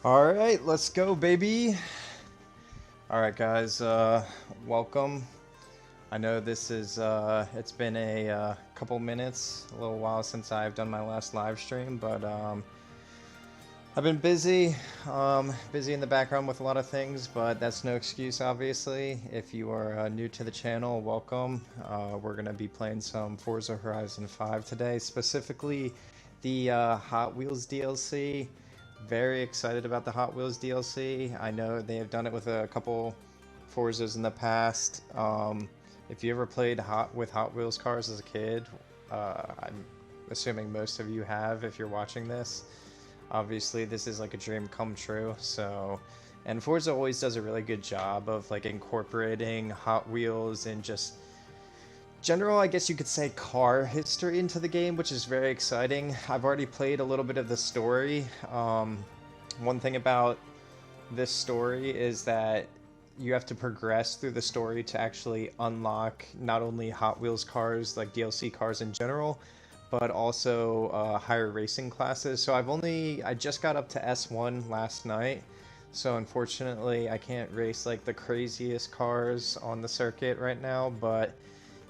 Alright, let's go, baby. Alright, guys, welcome. I know this is, it's been a couple minutes, a little while since I've done my last live stream, but, I've been busy, busy in the background with a lot of things, but that's no excuse, obviously. If you are new to the channel, welcome. We're going to be playing some Forza Horizon 5 today, specifically the Hot Wheels DLC. Very excited about the Hot Wheels DLC. I know they have done it with a couple Forzas in the past. If you ever played with Hot Wheels cars as a kid, I'm assuming most of you have if you're watching this. Obviously, this is like a dream come true. So, and Forza always does a really good job of like incorporating Hot Wheels and just general, I guess you could say, car history into the game, which is very exciting. I've already played a little bit of the story. One thing about this story is that you have to progress through the story to actually unlock not only Hot Wheels cars, like DLC cars in general, but also higher racing classes. So I just got up to S1 last night. So unfortunately, I can't race like the craziest cars on the circuit right now, but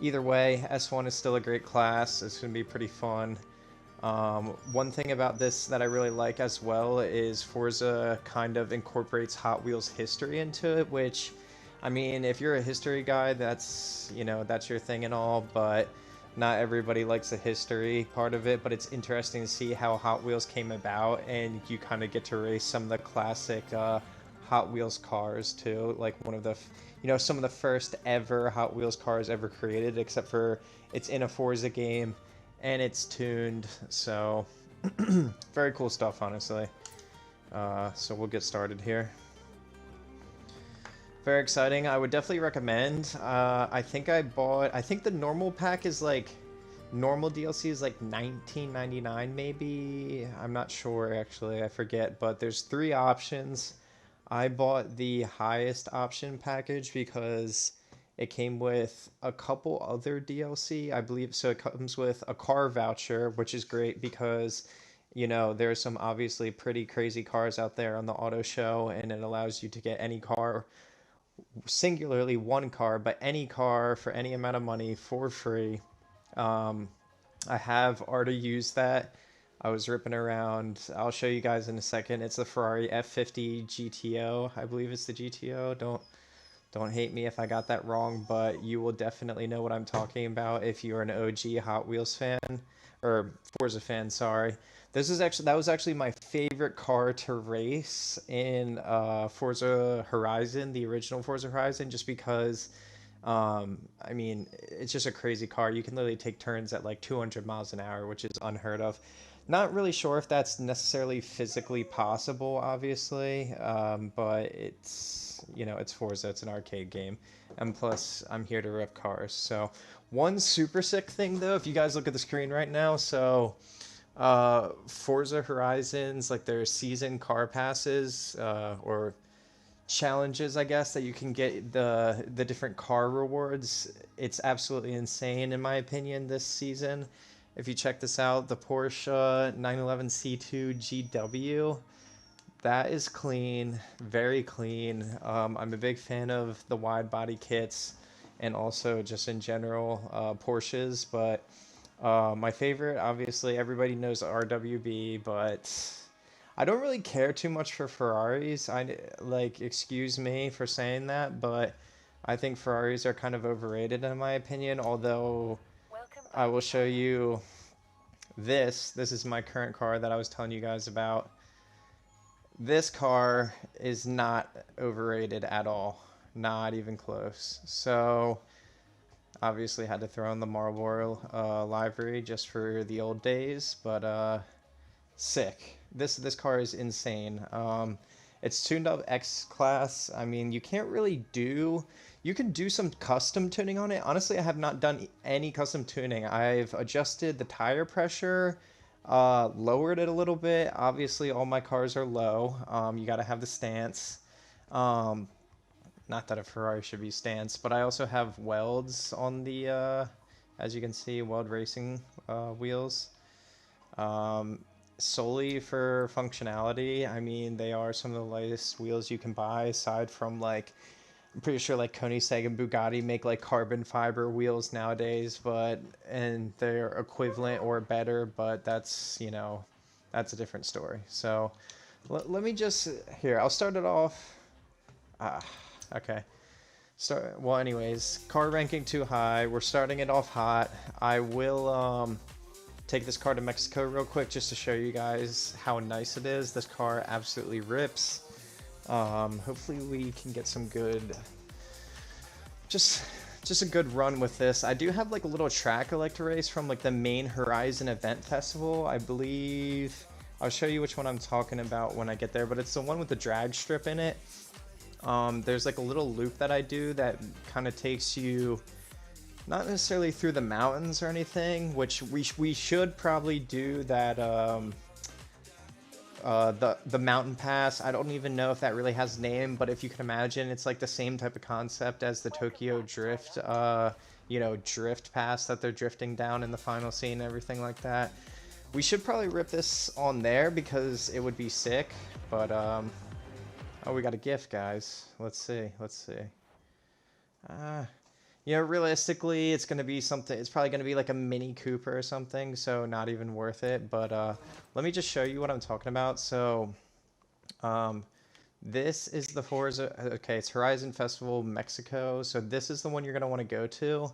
either way, S1 is still a great class. It's going to be pretty fun. One thing about this that I really like as well is Forza kind of incorporates Hot Wheels history into it, which, I mean, if you're a history guy, that's, that's your thing and all, but not everybody likes the history part of it, but it's interesting to see how Hot Wheels came about, and you kind of get to race some of the classic Hot Wheels cars too, like one of the, some of the first ever Hot Wheels cars ever created, except for it's in a Forza game and it's tuned, so very cool stuff, honestly. So we'll get started here. Very exciting. I would definitely recommend. I think I think the normal pack is like, normal DLC is like 19.99 maybe. I'm not sure actually, I forget, but there's three options. I bought the highest option package because it came with a couple other DLC, I believe. So it comes with a car voucher, which is great because, there's some obviously pretty crazy cars out there on the auto show, and it allows you to get any car, singularly one car, but any car for any amount of money for free. Um, I have already used that. I was ripping around. I'll show you guys in a second. It's the Ferrari F50 GTO. I believe it's the GTO. Don't hate me if I got that wrong, but you will definitely know what I'm talking about if you're an OG Hot Wheels fan or Forza fan, sorry. That was actually my favorite car to race in Forza Horizon, the original Forza Horizon, just because I mean, it's just a crazy car. You can literally take turns at like 200 miles an hour, which is unheard of. Not really sure if that's necessarily physically possible, obviously, but it's Forza, it's an arcade game, and plus, I'm here to rip cars. So, one super sick thing though, if you guys look at the screen right now, so Forza Horizons, like their season car passes, or challenges, I guess, that you can get the different car rewards. It's absolutely insane in my opinion this season. If you check this out, the Porsche 911 C2 GW, that is clean, very clean. I'm a big fan of the wide body kits and also just in general Porsches, but my favorite, obviously, everybody knows RWB, but I don't really care too much for Ferraris. Excuse me for saying that, but I think Ferraris are kind of overrated in my opinion. Although I will show you this. This is my current car that I was telling you guys about. This car is not overrated at all. Not even close. So obviously had to throw in the Marlboro livery just for the old days, but sick. This car is insane. It's tuned up X class. I mean, you can do some custom tuning on it. Honestly, I have not done any custom tuning. I've adjusted the tire pressure, lowered it a little bit. Obviously, all my cars are low. You got to have the stance. Um, Not that a Ferrari should be stance, but I also have welds on as you can see, weld racing wheels. Um, solely for functionality. I mean, they are some of the lightest wheels you can buy aside from like I'm pretty sure like Koenigsegg and Bugatti make like carbon fiber wheels nowadays, but and they're equivalent or better, but that's, you know, that's a different story. So let me just here, I'll start it off. Ah, okay. So, well, anyways, car ranking too high. We're starting it off hot. I will take this car to Mexico real quick just to show you guys how nice it is. This car absolutely rips. Hopefully we can get some good, just a good run with this. I do have like a little track I like to race from like the main Horizon event festival. I believe I'll show you which one I'm talking about when I get there, but it's the one with the drag strip in it. There's like a little loop that I do that kind of takes you not necessarily through the mountains or anything, which we should probably do that. The mountain pass. I don't even know if that really has a name, but if you can imagine, it's like the same type of concept as the Tokyo Drift, you know, drift pass that they're drifting down in the final scene and everything like that. We should probably rip this on there because it would be sick, but oh, we got a gift, guys. Let's see. You know, realistically, it's gonna be something. It's probably gonna be like a Mini Cooper or something, so not even worth it. But let me just show you what I'm talking about. So, um, this is the Forza. Okay, it's Horizon Festival Mexico. So this is the one you're gonna want to go to.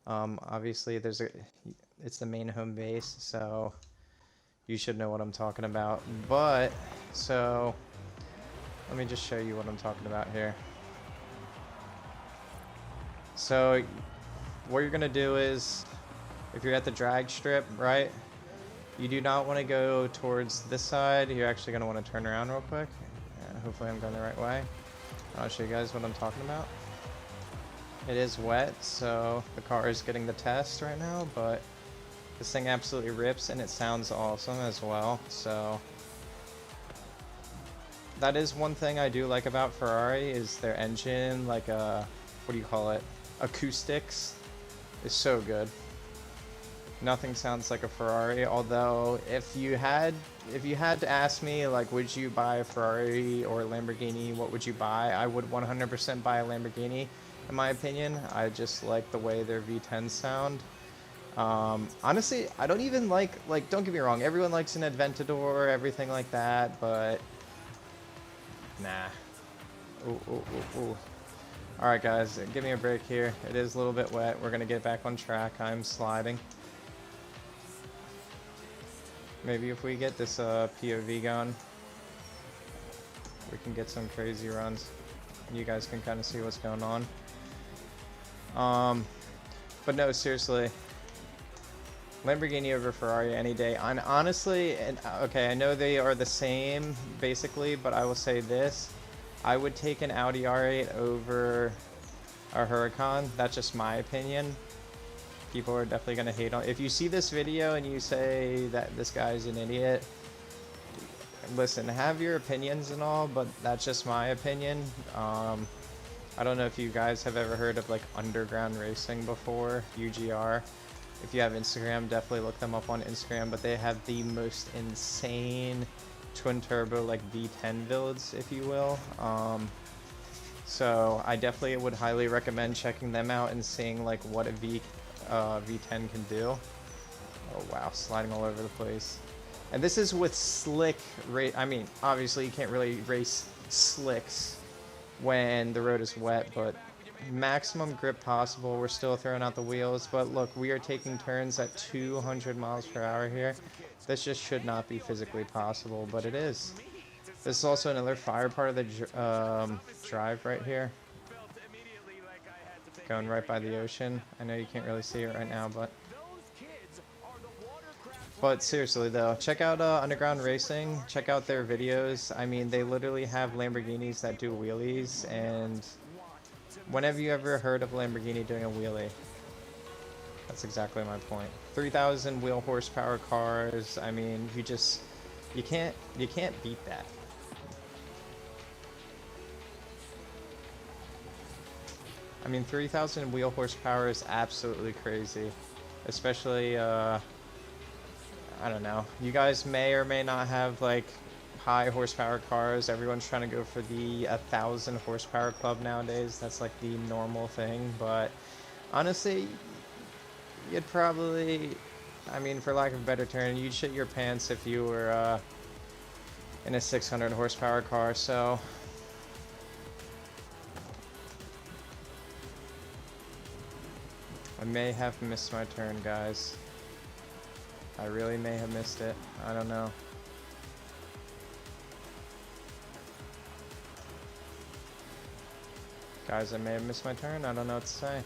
Obviously, it's the main home base, so you should know what I'm talking about. But so, let me just show you what I'm talking about here. So what you're gonna do is, if you're at the drag strip, right, you do not want to go towards this side. You're actually gonna want to turn around real quick. Hopefully I'm going the right way. I'll show you guys what I'm talking about. It is wet, so the car is getting the test right now, but this thing absolutely rips and it sounds awesome as well. So that is one thing I do like about Ferrari is their engine, like what do you call it? Acoustics is so good. Nothing sounds like a Ferrari, although if you had to ask me like would you buy a Ferrari or a Lamborghini, what would you buy? I would 100% buy a Lamborghini in my opinion. I just like the way their V10s sound. Honestly, I don't even like don't get me wrong, everyone likes an Aventador, everything like that, but nah. Ooh. Alright guys, give me a break here. It is a little bit wet. We're going to get back on track. I'm sliding. Maybe if we get this POV going, we can get some crazy runs. You guys can kind of see what's going on. But no, seriously. Lamborghini over Ferrari any day. Honestly, and okay, I know they are the same basically, but I will say this. I would take an Audi R8 over a Huracan. That's just my opinion. People are definitely going to hate on. If you see this video and you say that this guy's an idiot, listen, have your opinions and all, but that's just my opinion. I don't know if you guys have ever heard of like Underground Racing before, UGR. If you have Instagram, definitely look them up on Instagram, but they have the most insane twin turbo like V10 builds, if you will. So I definitely would highly recommend checking them out and seeing like what a V10 can do. Oh wow, sliding all over the place. And this is with slick I mean, obviously you can't really race slicks when the road is wet, but maximum grip possible. We're still throwing out the wheels, but look, we are taking turns at 200 miles per hour here. This just should not be physically possible, but it is. This is also another fire part of the drive right here. Going right by the ocean. I know you can't really see it right now, but seriously though, check out Underground Racing. Check out their videos. I mean, they literally have Lamborghinis that do wheelies, and whenever you ever heard of Lamborghini doing a wheelie, that's exactly my point. 3,000 wheel horsepower cars. I mean, you can't beat that. I mean, 3,000 wheel horsepower is absolutely crazy, especially I don't know. You guys may or may not have like high horsepower cars. Everyone's trying to go for the 1,000 horsepower club nowadays. That's like the normal thing. But honestly, you'd probably, I mean, for lack of a better term, you'd shit your pants if you were in a 600 horsepower car. So I may have missed my turn, guys. I really may have missed it. I don't know. Guys, I may have missed my turn. I don't know what to say.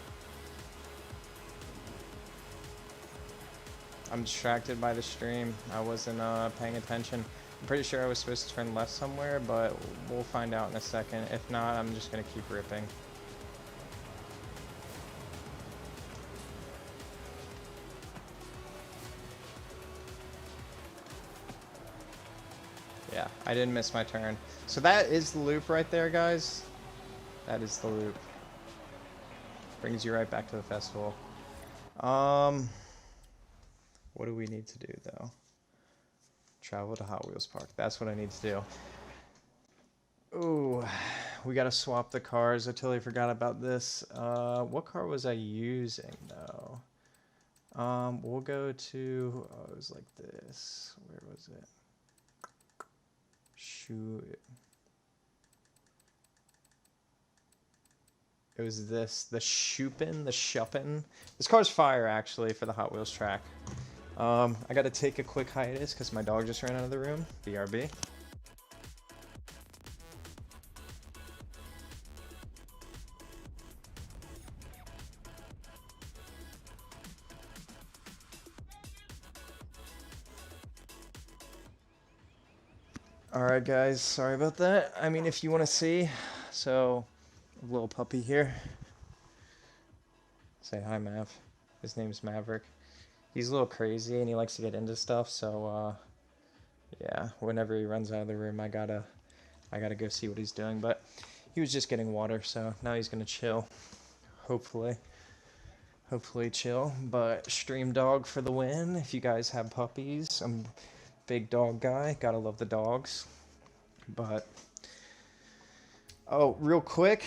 I'm distracted by the stream. I wasn't paying attention. I'm pretty sure I was supposed to turn left somewhere, but we'll find out in a second. If not, I'm just going to keep ripping. Yeah, I didn't miss my turn. So that is the loop right there, guys. That is the loop. Brings you right back to the festival. What do we need to do, though? Travel to Hot Wheels Park. That's what I need to do. Ooh, we gotta swap the cars. I totally forgot about this. What car was I using, though? We'll go to... Oh, it was like this. Where was it? Shoot. It was this. The Schuppen. This car's fire, actually, for the Hot Wheels track. I gotta take a quick hiatus because my dog just ran out of the room. BRB. Alright guys, sorry about that. I mean, if you want to see, so, a little puppy here. Say hi, Mav. His name's Maverick. He's a little crazy and he likes to get into stuff, so, yeah, whenever he runs out of the room, I gotta go see what he's doing, but he was just getting water, so now he's gonna chill. Hopefully chill, but stream dog for the win. If you guys have puppies, I'm a big dog guy, gotta love the dogs. But oh, real quick,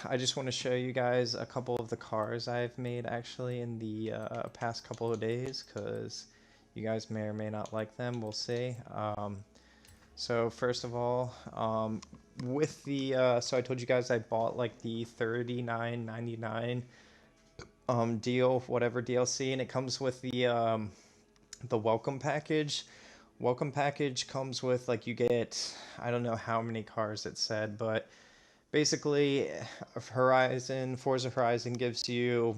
I just want to show you guys a couple of the cars I've made actually in the past couple of days, because you guys may or may not like them. We'll see. So first of all, with the so I told you guys I bought like the $39.99 deal, whatever DLC, and it comes with the welcome package. Welcome package comes with, like, you get, I don't know how many cars it said, but basically Forza Horizon gives you,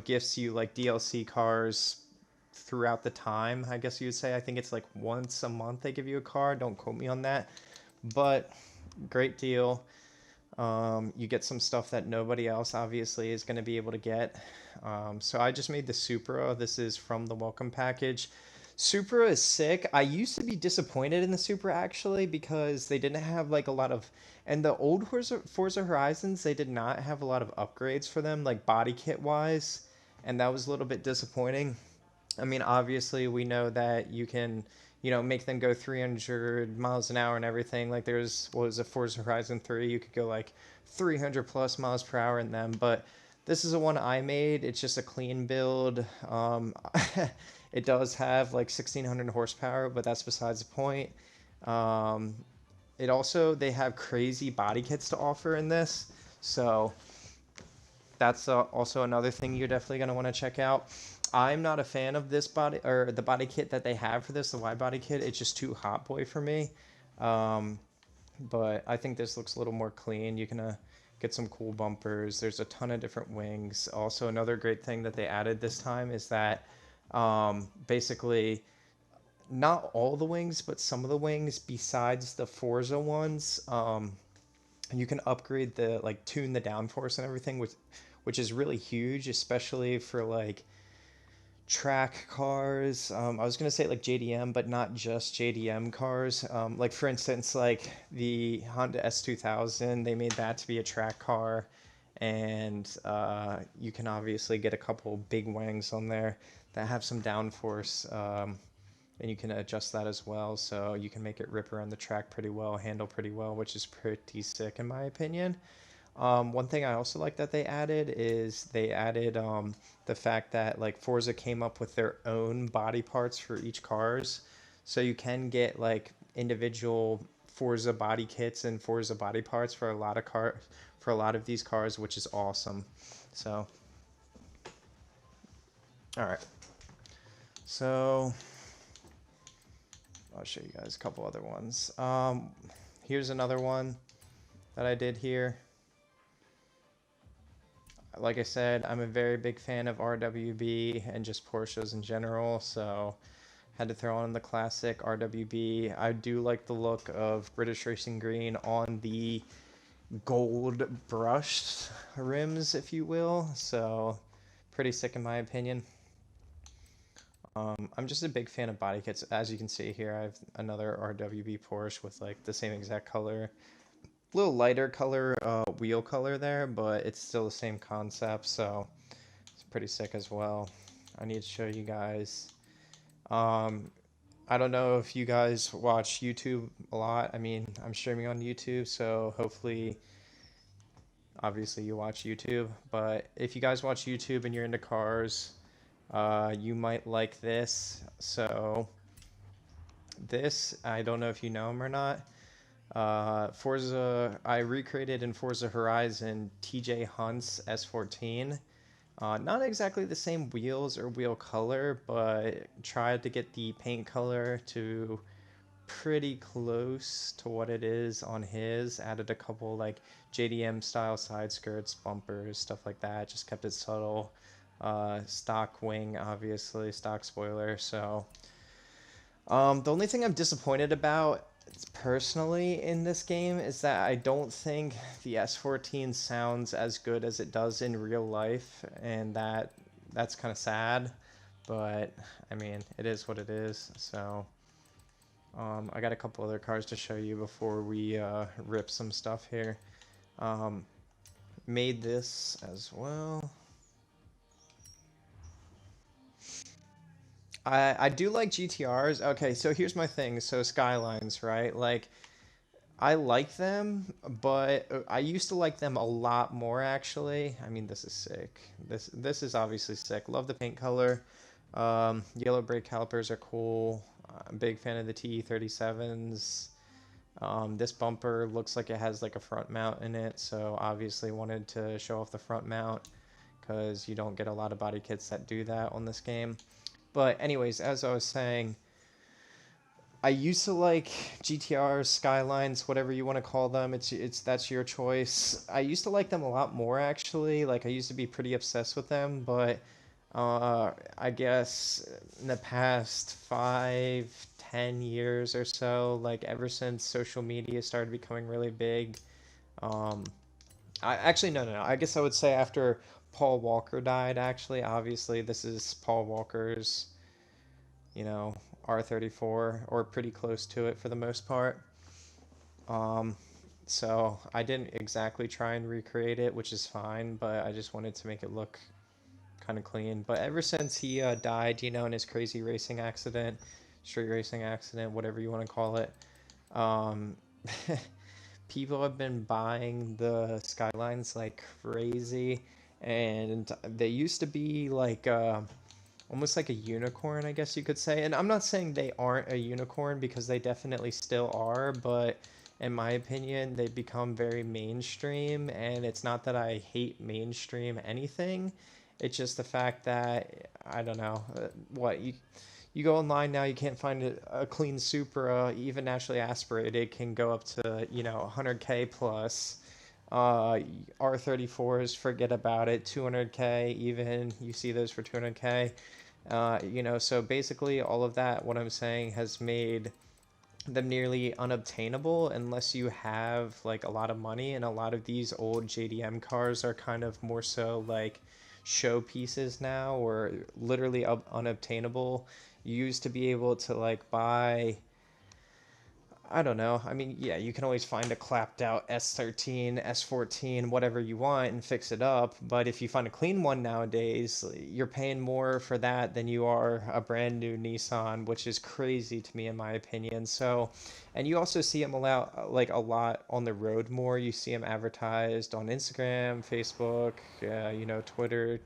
gifts you like DLC cars throughout the time, I guess you would say. I think it's like once a month they give you a car. Don't quote me on that, but great deal. You get some stuff that nobody else obviously is going to be able to get. So I just made the Supra. This is from the welcome package. Supra is sick. I used to be disappointed in the Supra actually because they didn't have like a lot of, and the old Forza Horizons, they did not have a lot of upgrades for them, like body kit wise, and that was a little bit disappointing. I mean, obviously we know that you can, make them go 300 miles an hour and everything. Like there's, what was it, Forza Horizon 3, you could go like 300 plus miles per hour in them, but this is the one I made. It's just a clean build. It does have like 1,600 horsepower, but that's besides the point. Um, it also, they have crazy body kits to offer in this, so that's also another thing you're definitely going to want to check out. I'm not a fan of this body, or the body kit that they have for this, the wide body kit. It's just too hot boy for me. But I think this looks a little more clean. You can get some cool bumpers. There's a ton of different wings. Also, another great thing that they added this time is that basically not all the wings, but some of the wings besides the Forza ones, you can upgrade the, like, tune the downforce and everything, which is really huge, especially for like track cars. I was gonna say like JDM, but not just JDM cars. Like for instance, like the Honda S2000, they made that to be a track car, and you can obviously get a couple big wings on there that have some downforce. and you can adjust that as well, so you can make it rip around the track pretty well, handle pretty well, which is pretty sick in my opinion. One thing I also like that they added is they added the fact that like Forza came up with their own body parts for each cars, so you can get like individual Forza body kits and Forza body parts for a lot of these cars, which is awesome. So, all right. So I'll show you guys a couple other ones. Here's another one that I did here. Like I said, I'm a very big fan of RWB and just Porsches in general, so had to throw on the classic RWB. I do like the look of British Racing Green on the gold brushed rims, if you will, so pretty sick in my opinion. I'm just a big fan of body kits. As you can see here, I have another RWB Porsche with like the same exact color. A little lighter color, wheel color there, but it's still the same concept, so it's pretty sick as well. I need to show you guys. Um, I don't know if you guys watch YouTube a lot. I mean, I'm streaming on YouTube, so hopefully, obviously, you watch YouTube. But if you guys watch YouTube and you're into cars, you might like this. So, this, I don't know if you know him or not. Forza, I recreated in Forza Horizon TJ Hunt's S14. Not exactly the same wheels or wheel color, but tried to get the paint color to pretty close to what it is on his. Added a couple like JDM style side skirts, bumpers, stuff like that. Just kept it subtle. Stock wing, obviously, stock spoiler. So the only thing I'm disappointed about personally in this game is that I don't think the S14 sounds as good as it does in real life, and that's kind of sad. But I mean, it is what it is. So I got a couple other cars to show you before we rip some stuff here. Made this as well. I do like GTRs. Okay, so here's my thing. So Skylines, right? Like I like them, but I used to like them a lot more actually. I mean, this is sick. This is obviously sick. Love the paint color. Yellow brake calipers are cool. I'm a big fan of the TE37s. This bumper looks like it has like a front mount in it, so obviously wanted to show off the front mount because you don't get a lot of body kits that do that on this game. But anyways, as I was saying, I used to like GTRs, Skylines, whatever you want to call them. It's that's your choice. I used to like them a lot more actually. Like I used to be pretty obsessed with them, but I guess in the past 5, 10 years or so, like ever since social media started becoming really big, um, I actually no. I guess I would say after Paul Walker died. Actually, obviously this is Paul Walker's, you know, R34 or pretty close to it for the most part. Um, so I didn't exactly try and recreate it, which is fine, but I just wanted to make it look kind of clean. But ever since he died, you know, in his crazy racing accident, street racing accident, whatever you want to call it, um, people have been buying the Skylines like crazy, and they used to be like almost like a unicorn, I guess you could say. And I'm not saying they aren't a unicorn because they definitely still are, but in my opinion, they've become very mainstream. And it's not that I hate mainstream anything, it's just the fact that I don't know what you go online now, you can't find a clean Supra, even naturally aspirated, can go up to 100K plus. Uh, R34s, forget about it. 200K, even you see those for 200K. So basically all of that, what I'm saying, has made them nearly unobtainable unless you have like a lot of money, and a lot of these old JDM cars are kind of more so like show pieces now, or literally unobtainable. You used to be able to like buy I don't know. I mean, yeah, you can always find a clapped out S13, S14, whatever you want and fix it up. But if you find a clean one nowadays, you're paying more for that than you are a brand new Nissan, which is crazy to me in my opinion. So, and you also see them like a lot on the road more. You see them advertised on Instagram, Facebook, Twitter,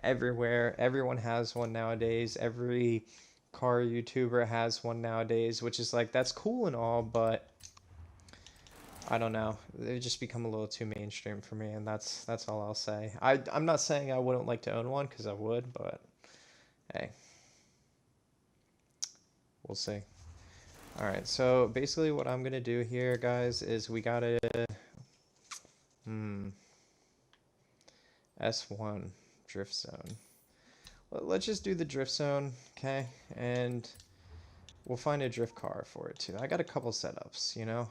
everywhere. Everyone has one nowadays. Every car YouTuber has one nowadays, which is like that's cool and all, but I don't know. They just become a little too mainstream for me, and that's all I'll say. I'm not saying I wouldn't like to own one because I would, but hey, we'll see. All right, so basically what I'm gonna do here, guys, is we gotta hmm S1 drift zone. Let's just do the drift zone, okay? And we'll find a drift car for it too. I got a couple setups, you know.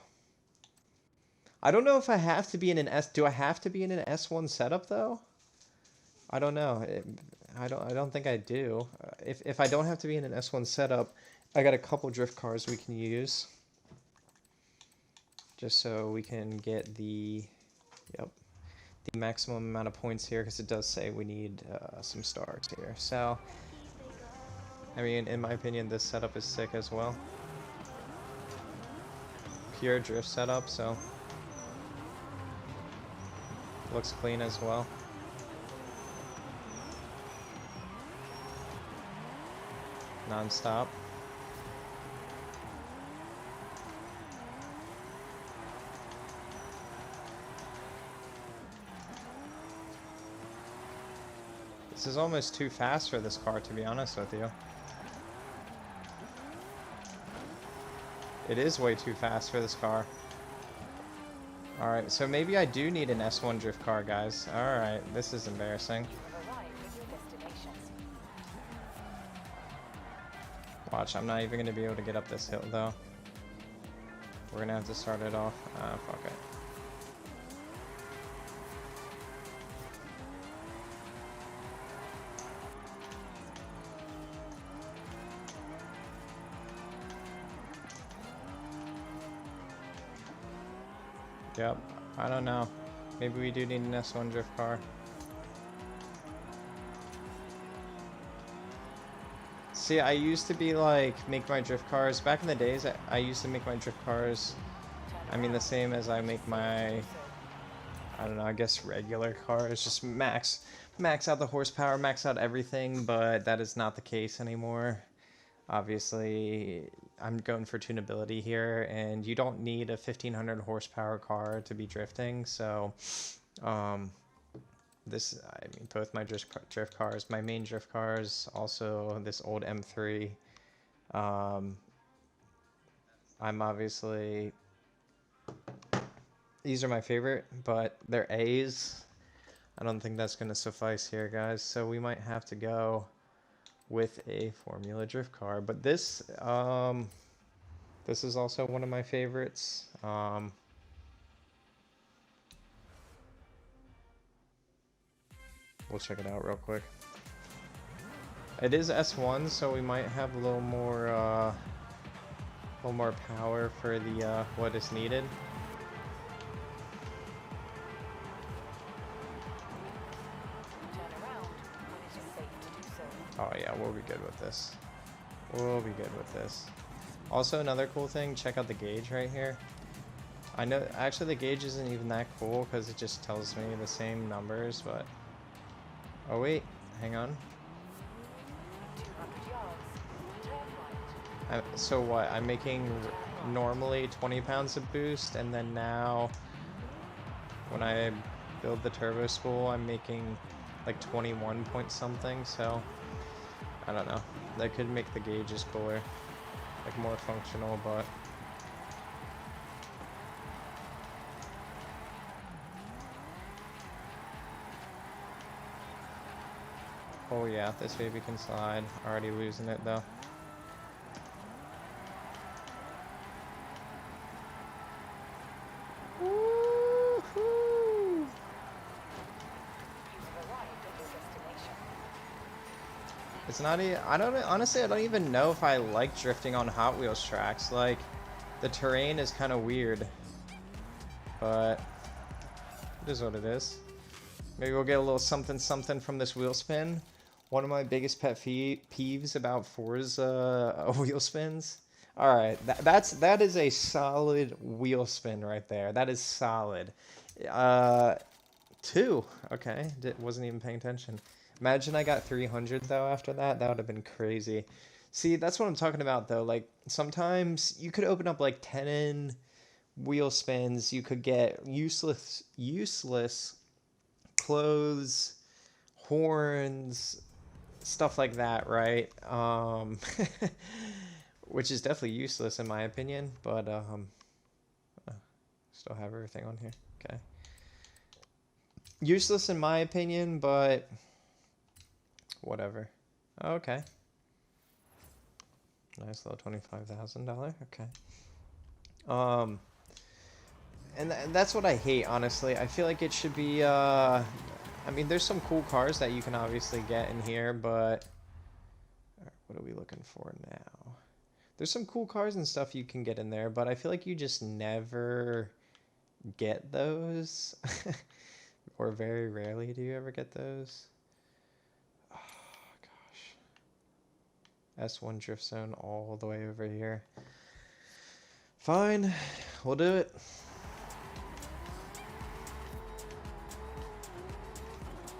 I don't know if I have to be in an S. Do I have to be in an S1 setup though? I don't know. I don't think I do. If I don't have to be in an S1 setup, I got a couple drift cars we can use, just so we can get the maximum amount of points here, because it does say we need some stars here. So, I mean, in my opinion, this setup is sick as well. Pure drift setup, so looks clean as well. Non-stop. This is almost too fast for this car, to be honest with you. It is way too fast for this car. Alright, so maybe I do need an S1 drift car, guys. Alright, this is embarrassing. Watch, I'm not even going to be able to get up this hill, though. We're going to have to start it off. Fuck it. Yep, I don't know. Maybe we do need an S1 drift car. See, I used to be like, make my drift cars. Back in the days, I used to make my drift cars, I mean, the same as I make my, I don't know, I guess regular cars. Just max out the horsepower, max out everything, but that is not the case anymore. Obviously, I'm going for tunability here, and you don't need a 1500 horsepower car to be drifting, so I mean, both my drift cars, my main drift cars, also this old M3, I'm obviously, these are my favorite, but they're A's. I don't think that's going to suffice here, guys, so we might have to go with a Formula Drift car, but this is also one of my favorites. We'll check it out real quick. It is S1, so we might have a little more power for the what is needed. Oh yeah, we'll be good with this. We'll be good with this. Also, another cool thing, check out the gauge right here. I know, actually the gauge isn't even that cool because it just tells me the same numbers, but... Oh wait, hang on. So what, I'm making normally 20 pounds of boost, and then now, when I build the turbo spool, I'm making like 21 point something, so... I don't know. That could make the gauges cooler, like more functional, but oh yeah, this baby can slide. Already losing it though. Woo-hoo! It's not even, honestly, I don't even know if I like drifting on Hot Wheels tracks. Like, The terrain is kind of weird, but it is what it is. Maybe we'll get a little something something from this wheel spin. One of my biggest pet peeves about Forza wheel spins. All right, that is a solid wheel spin right there. That is solid. Uh, 2. Okay, wasn't even paying attention. Imagine I got 300 though after that. That would have been crazy. See, that's what I'm talking about though. Like sometimes you could open up like 10 wheel spins. You could get useless clothes, horns, stuff like that, right? Which is definitely useless in my opinion, but still have everything on here. Okay. Useless in my opinion, but whatever. Okay. Nice little $25,000. Okay. Um, and that's what I hate, honestly. I feel like it should be. I mean, there's some cool cars that you can obviously get in here, but what are we looking for now? There's some cool cars and stuff you can get in there, but I feel like you just never get those, or very rarely do you ever get those. Oh gosh. S1 drift zone all the way over here. Fine, we'll do it.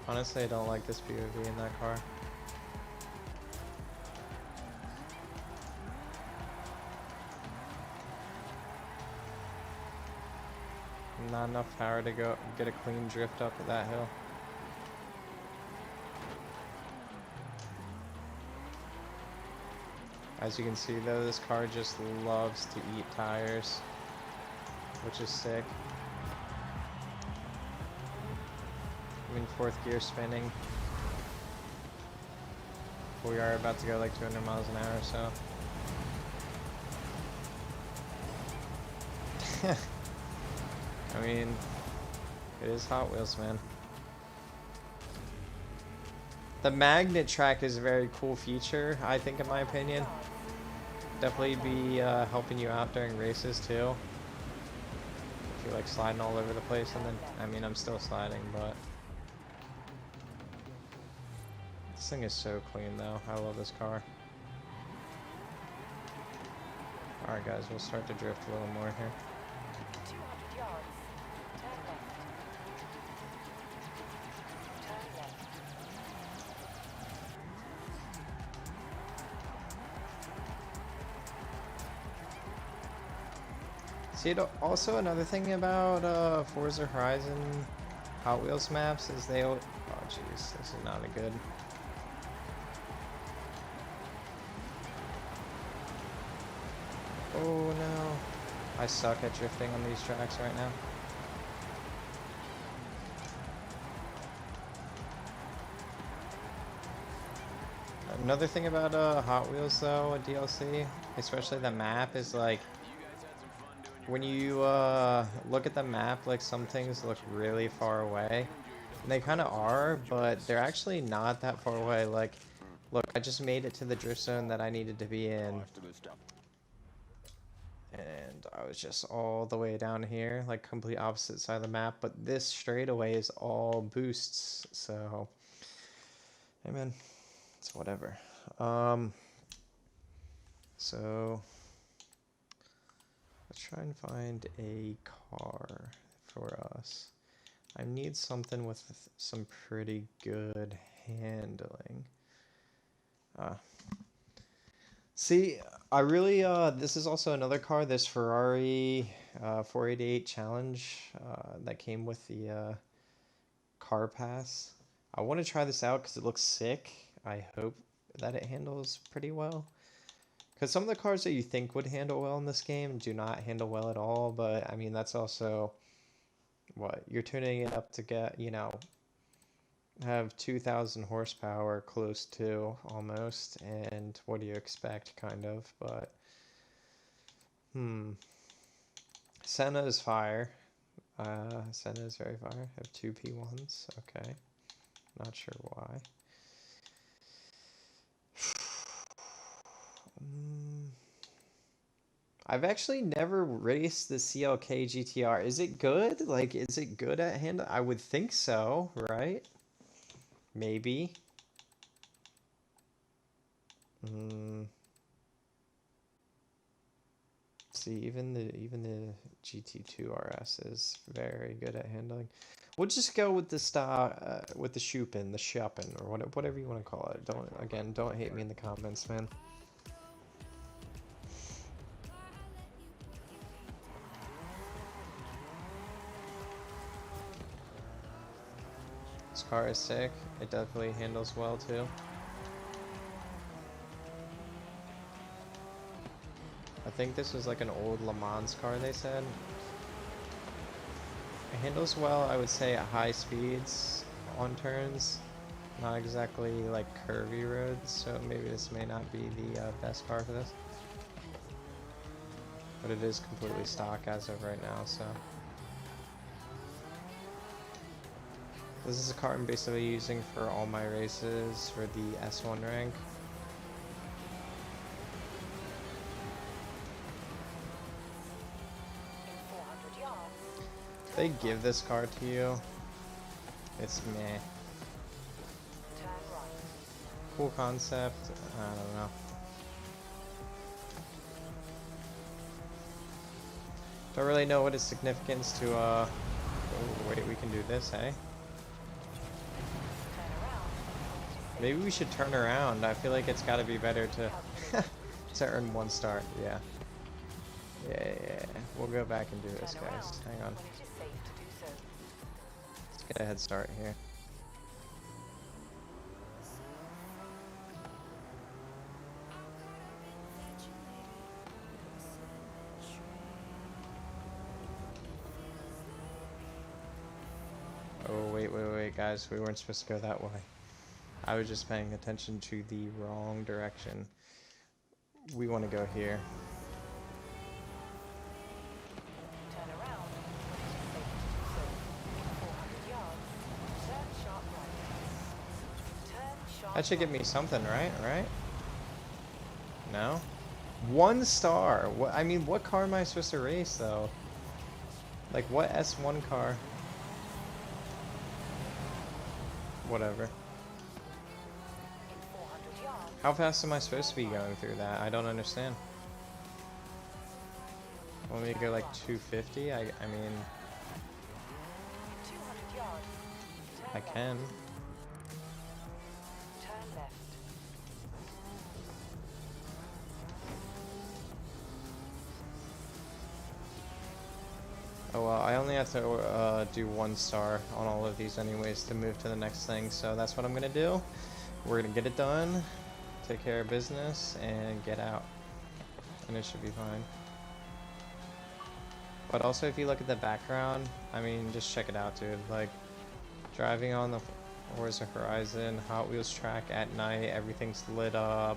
Honestly, I don't like this POV in that car. Not enough power to go get a clean drift up that hill. As you can see though, this car just loves to eat tires, which is sick. I'm in 4th gear spinning. We are about to go like 200 miles an hour or so. I mean, it is Hot Wheels, man. The magnet track is a very cool feature, I think, in my opinion. Definitely be helping you out during races, too. If you're, like, sliding all over the place, and then, I mean, I'm still sliding, but... This thing is so clean, though. I love this car. Alright, guys, we'll start to drift a little more here. 200 yards. Turn left. Turn left. See, also another thing about Forza Horizon Hot Wheels maps is they... Oh, jeez, this is not a good... Oh, no. I suck at drifting on these tracks right now. Another thing about Hot Wheels, though, a DLC, especially the map, is like... When you look at the map, like some things look really far away. And they kind of are, but they're actually not that far away. Like, look, I just made it to the drift zone that I needed to be in. And I was just all the way down here, like complete opposite side of the map. But this straightaway is all boosts, so... Hey man, it's whatever. So... Let's try and find a car for us. I need something with some pretty good handling. See, I really, this is also another car, this Ferrari 488 Challenge that came with the car pass. I want to try this out because it looks sick. I hope that it handles pretty well. Because some of the cars that you think would handle well in this game do not handle well at all, but I mean, that's also what you're tuning it up to get, you know, have 2,000 horsepower close to almost, and what do you expect, kind of, but Senna is fire. Senna is very fire. I have 2 P1s, okay. Not sure why. I've actually never raced the CLK GTR. Is it good? Like, is it good at handle? I would think so, right? Maybe. See, even the GT2 RS is very good at handling. We'll just go with the with the Schuppen, or whatever you want to call it. Don't hate me in the comments, man. This car is sick. It definitely handles well too. I think this was like an old Le Mans car, they said. It handles well, I would say, at high speeds on turns. Not exactly like curvy roads, so maybe this may not be the best car for this. But it is completely stock as of right now, so. This is a car I'm basically using for all my races for the S1 rank. If they give this car to you, it's meh. Cool concept, I don't know. Don't really know what its significance to, oh wait, we can do this, eh? Maybe we should turn around. I feel like it's gotta be better to, to earn 1 star, yeah. Yeah. We'll go back and do this, guys. Hang on. Let's get a head start here. Oh, wait, guys. We weren't supposed to go that way. I was just paying attention to the wrong direction. We want to go here. Turn around. Safe to do so. 400 yards. Turn sharp right. Turn sharp That should give right. me something, right? No? 1 star. What? I mean, what car am I supposed to race, though? Like, what S1 car? Whatever. How fast am I supposed to be going through that? I don't understand. Want me to go like 250? I mean, 200 yards. I can. Turn left. Oh well, I only have to do 1 star on all of these anyways to move to the next thing, so that's what I'm gonna do. We're gonna get it done, take care of business, and get out. And it should be fine. But also, if you look at the background, I mean, just check it out, dude. Like, driving on the Forza Horizon, Hot Wheels track at night, everything's lit up.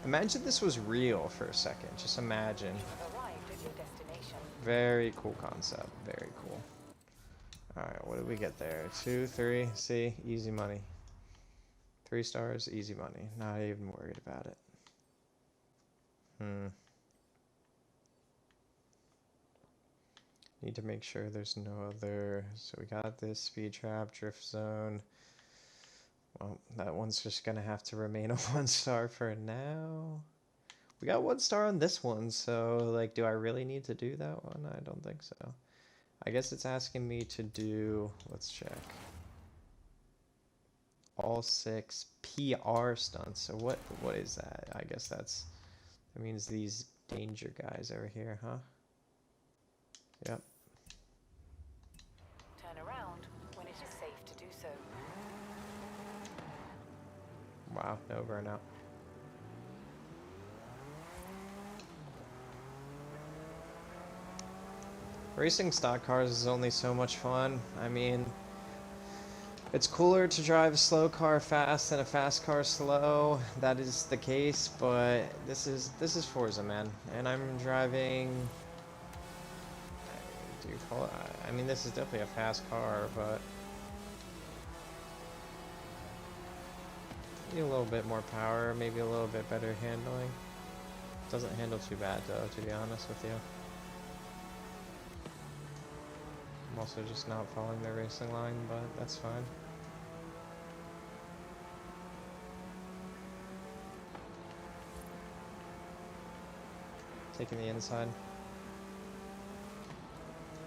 Imagine this was real for a second. Just imagine. Arrived at your destination. Very cool concept. Very cool. Alright, what did we get there? 2, 3. See? Easy money. 3 stars, easy money. Not even worried about it. Need to make sure there's no other. So we got this speed trap, drift zone. Well, that one's just gonna have to remain a 1 star for now. We got 1 star on this one, so like, do I really need to do that one? I don't think so. I guess it's asking me to do, let's check. All 6 PR stunts. So what is that? I guess that means these danger guys over here, huh? Yep. Turn around when it is safe to do so. Wow, no burnout. Racing stock cars is only so much fun. I mean, it's cooler to drive a slow car fast than a fast car slow. That is the case, but this is Forza, man, and I'm driving. Do you call it? I mean, this is definitely a fast car, but need a little bit more power, maybe a little bit better handling. Doesn't handle too bad though, to be honest with you. I'm also just not following the racing line, but that's fine. Taking the inside.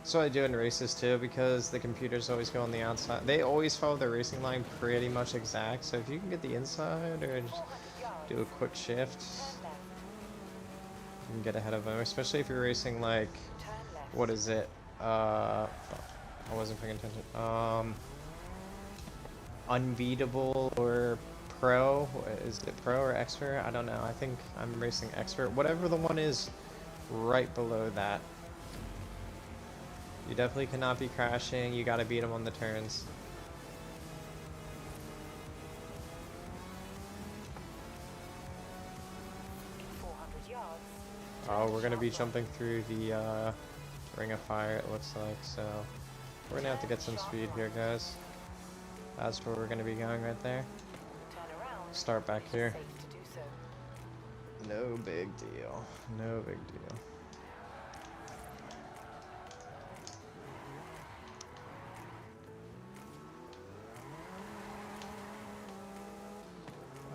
So I do in races too, because the computers always go on the outside. They always follow the racing line pretty much exact, so if you can get the inside or just 400 yards. do a quick shift, Turn left. you can get ahead of them, especially if you're racing like, Turn left. what is it? Fuck, I wasn't paying attention. Unbeatable or Pro? Is it Pro or Expert? I don't know. I think I'm racing Expert. Whatever the one is right below that. You definitely cannot be crashing. You gotta beat them on the turns. In 400 yards. Oh, we're gonna be jumping through the Ring of Fire, it looks like, so we're gonna have to get some speed here, guys. That's where we're gonna be going right there. Turn around. Start back It's here. safe to do so. No big deal. No big deal.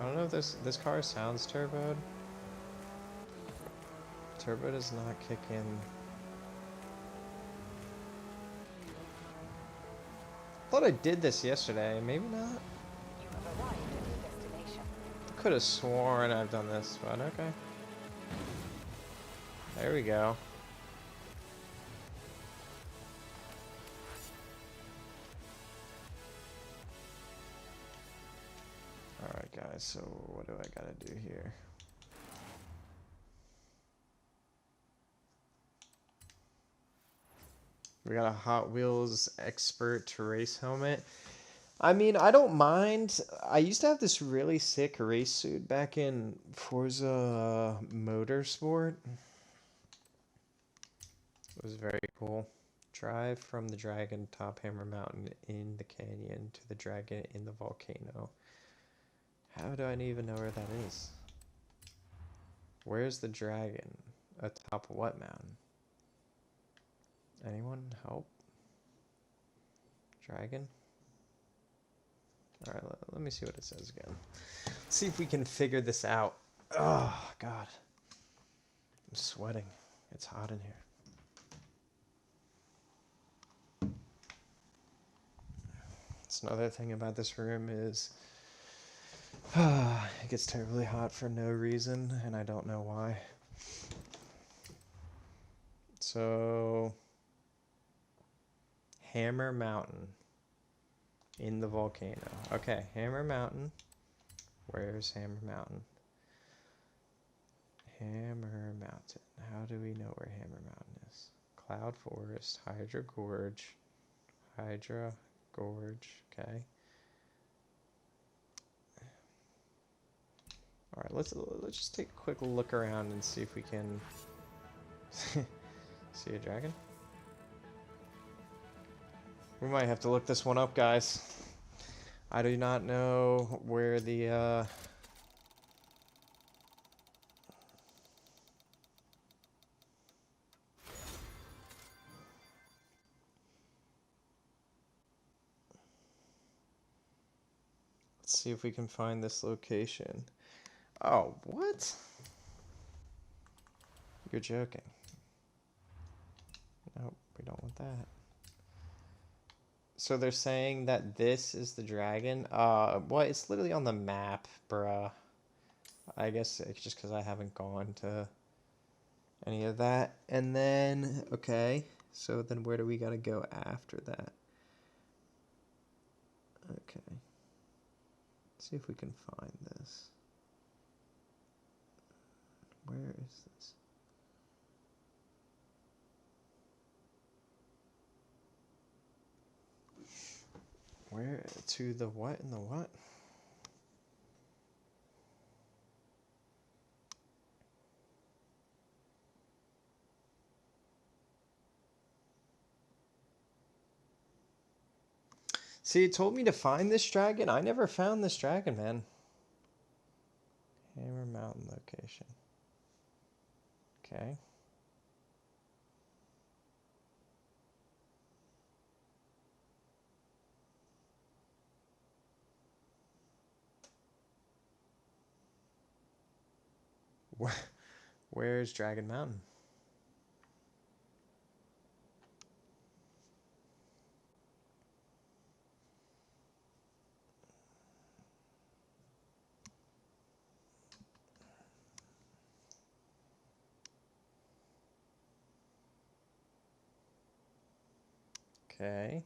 I don't know if this car sounds turboed. Turbo does not kick in. Thought I did this yesterday. Maybe not. You have arrived at your destination. Could have sworn I've done this, but okay. There we go. Alright guys, so what do I gotta do here? We got a Hot Wheels Expert race helmet. I mean, I don't mind. I used to have this really sick race suit back in Forza Motorsport. It was very cool. Drive from the Dragon Top Hammer Mountain in the canyon to the Dragon in the volcano. How do I even know where that is? Where's the Dragon? Atop what mountain? Anyone help? Dragon? Alright, let me see what it says again. Let's see if we can figure this out. Oh, God. I'm sweating. It's hot in here. That's another thing about this room is it gets terribly hot for no reason, and I don't know why. So, Hammer Mountain in the volcano. Okay, Hammer Mountain. Where's Hammer Mountain? Hammer Mountain. How do we know where Hammer Mountain is? Cloud Forest, Hydra Gorge. Hydra Gorge, okay. Alright, let's just take a quick look around and see if we can see a dragon. We might have to look this one up, guys. I do not know where the let's see if we can find this location. Oh, what? You're joking. Nope, we don't want that. So they're saying that this is the dragon? Well, it's literally on the map, bruh. I guess it's just because I haven't gone to any of that. And then, okay, so then where do we gotta go after that? Okay. Let's see if we can find this. Where is this? Where to the what and the what? See, it told me to find this dragon. I never found this dragon, man. Hammer Mountain location. Okay. Where's Dragon Mountain? Okay.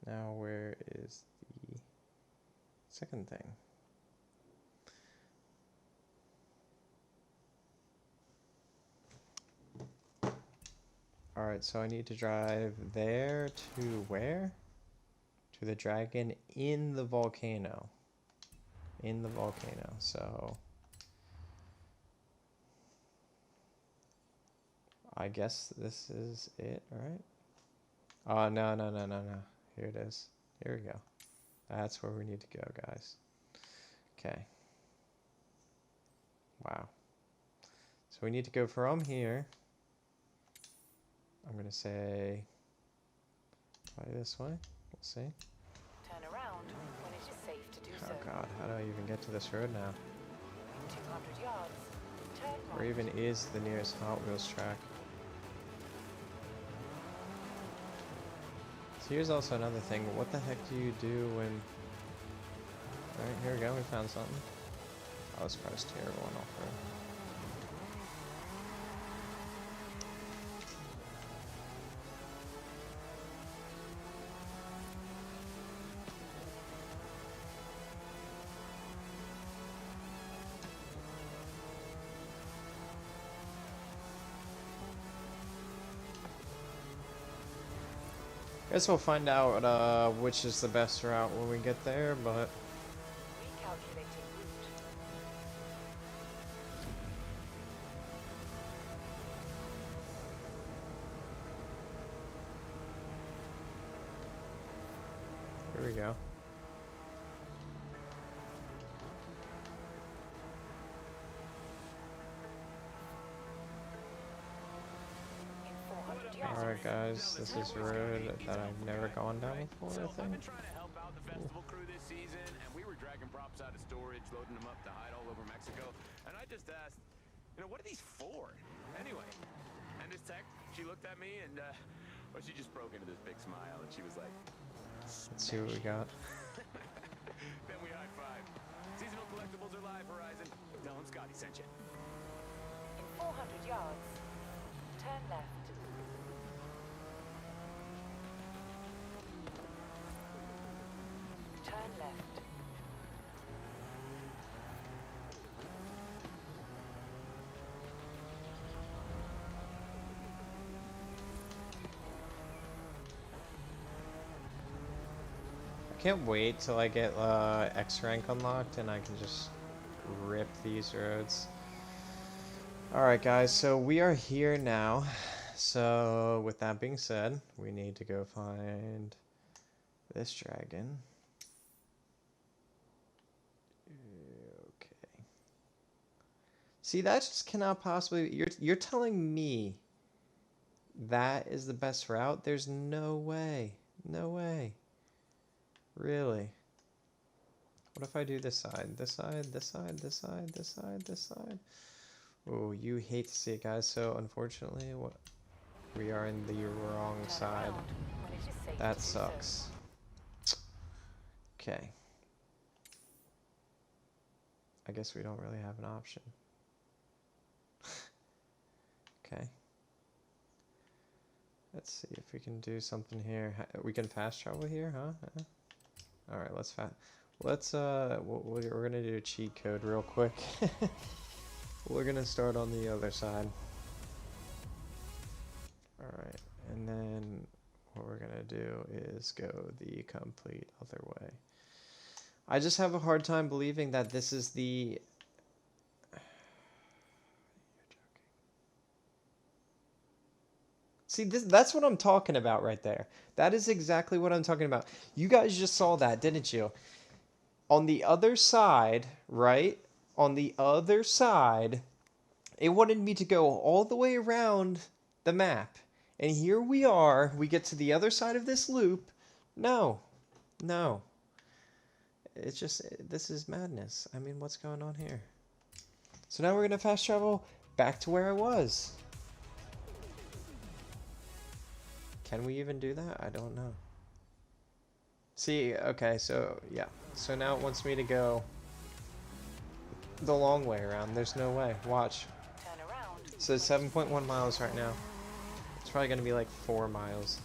Now where is the second thing? Alright, so I need to drive there to where? To the dragon in the volcano. In the volcano, so... I guess this is it, right? Oh, no. Here it is. Here we go. That's where we need to go, guys. Okay. Wow. So we need to go from here. I'm gonna say probably this way. We'll see. Turn around when it is safe to do so. Oh god, how do I even get to this road now? 200 yards. Turn right. Where even is the nearest Hot Wheels track? So here's also another thing. What the heck do you do when... Alright, here we go. We found something. Oh, this car's terrible on off-road. Guess we'll find out which is the best route when we get there, but... Recalculating route. Here we go. Alright guys, this is a road that I've never gone down before, I think. I've been trying to help out the festival crew this season, and we were dragging props out of storage, loading them up to hide all over Mexico, and I just asked, you know, what are these for? Anyway, and this tech, she looked at me and, well, she just broke into this big smile, and she was like, Let's see what we got. then we high-fived. Seasonal collectibles are live, Horizon. Tell them Scotty sent you. In 400 yards. Turn left. Turn left. I can't wait till I get X rank unlocked and I can just rip these roads. Alright guys, so we are here now. So with that being said, we need to go find this dragon. Okay. See, that just cannot possibly... You're telling me that is the best route? There's no way. No way. Really? What if I do this side? This side, this side, this side, this side, this side? Oh, you hate to see it, guys. So, unfortunately, we are in the wrong side. That sucks. Okay. I guess we don't really have an option. Okay. Let's see if we can do something here. We can fast travel here, huh? All right, let's we're gonna do a cheat code real quick. We're gonna start on the other side. All right, and then what we're gonna do is go the complete other way. I just have a hard time believing that this is the... See, that's what I'm talking about right there. That is exactly what I'm talking about. You guys just saw that, didn't you? On the other side, right? On the other side, It wanted me to go all the way around the map. And here we are. We get to the other side of this loop. No. No. It's just, this is madness. I mean, what's going on here? So now we're going to fast travel back to where I was. Can we even do that? I don't know. See, okay, so, yeah. So now it wants me to go the long way around. There's no way. Watch. Turn around. So it's 7.1 miles right now. It's probably going to be like 4 miles.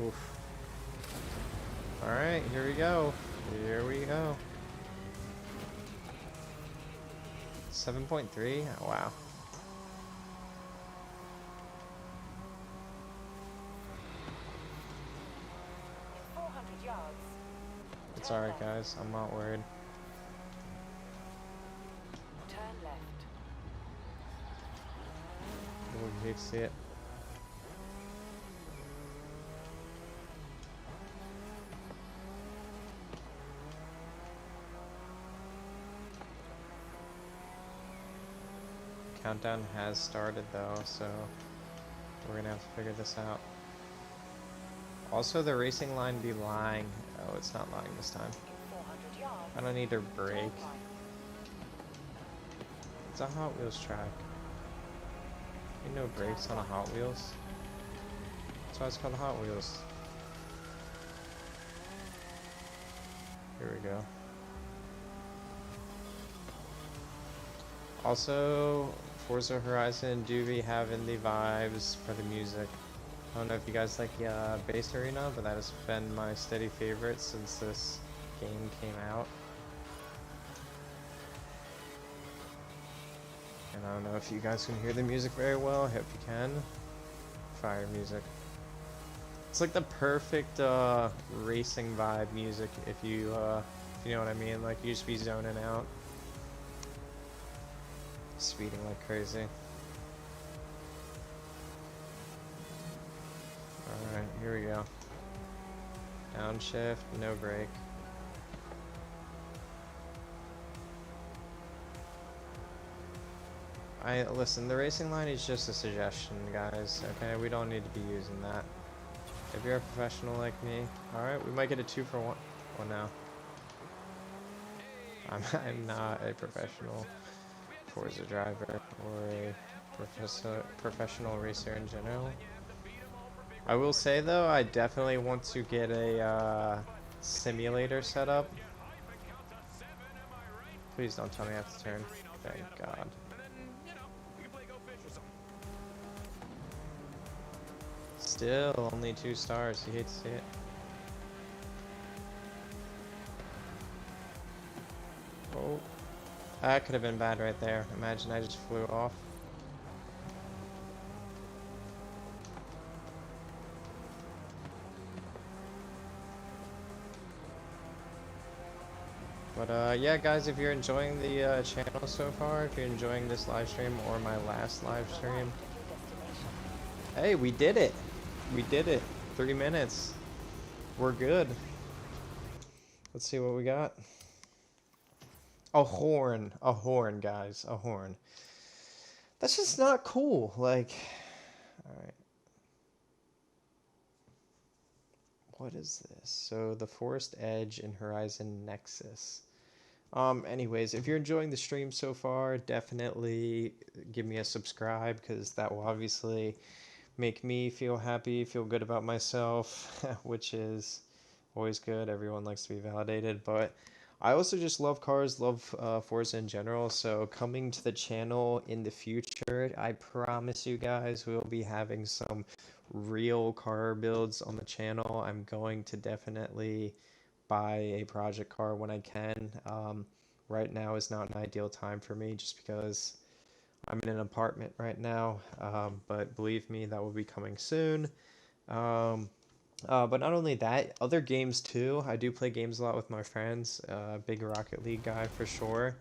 Oof. Alright, here we go. Here we go. 7.3? Oh, wow. In 400 yards. It's alright, guys. I'm not worried. Turn left. Oh, you hate to see it. Countdown has started though, so we're gonna have to figure this out. Also, the racing line be lying. Oh, it's not lying this time. In 400 yards. I don't need to Turn brake. right. It's a Hot Wheels track. You know brakes on a Hot Wheels? That's why it's called Hot Wheels. Here we go. Also, Forza Horizon do be having the vibes for the music. I don't know if you guys like Bass Arena, but that has been my steady favorite since this game came out. And I don't know if you guys can hear the music very well. I hope you can. Fire music. It's like the perfect racing vibe music if you know what I mean. Like you just be zoning out. Speeding like crazy. Alright, here we go. Downshift, no brake. Listen, the racing line is just a suggestion, guys. Okay, we don't need to be using that. If you're a professional like me, alright, we might get a 2-for-1 one now. I'm not a professional Forza driver or a professional racer in general. I will say though, I definitely want to get a simulator set up. Please don't tell me I have to turn. Thank God. Still only 2 stars. You hate to see it. Oh. That could have been bad right there. Imagine I just flew off. But yeah, guys, if you're enjoying the channel so far, if you're enjoying this live stream or my last live stream, hey, we did it. We did it. 3 minutes. We're good. Let's see what we got. A horn, guys, a horn. That's just not cool. Like, all right. What is this? So the Forest Edge and Horizon Nexus. Anyways, if you're enjoying the stream so far, definitely give me a subscribe because that will obviously make me feel happy, feel good about myself, which is always good. Everyone likes to be validated, but I also just love cars, love Forza in general, so coming to the channel in the future, I promise you guys we'll be having some real car builds on the channel. I'm going to definitely buy a project car when I can. Right now is not an ideal time for me just because I'm in an apartment right now, but believe me, that will be coming soon. But not only that, other games too. I do play games a lot with my friends. Big Rocket League guy for sure.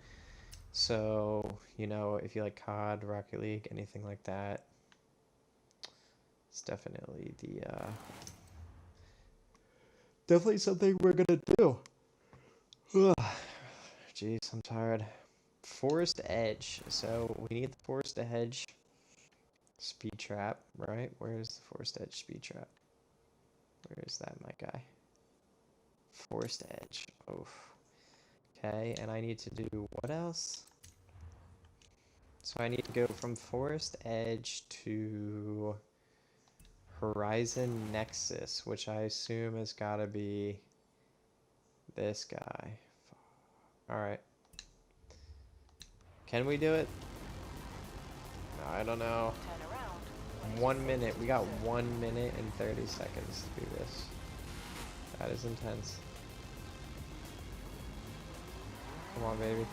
So, you know, if you like COD, Rocket League, anything like that, it's definitely definitely something we're gonna do. Ugh. Jeez, I'm tired. Forest Edge. So we need the Forest Edge speed trap, right? Where's the Forest Edge speed trap? Where is that, my guy? Forest Edge. Oof. Okay, and I need to do what else? So I need to go from Forest Edge to Horizon Nexus, which I assume has got to be this guy. Alright. Can we do it? I don't know. 1 minute. We got 1 minute and 30 seconds to do this. That is intense. Come on, baby.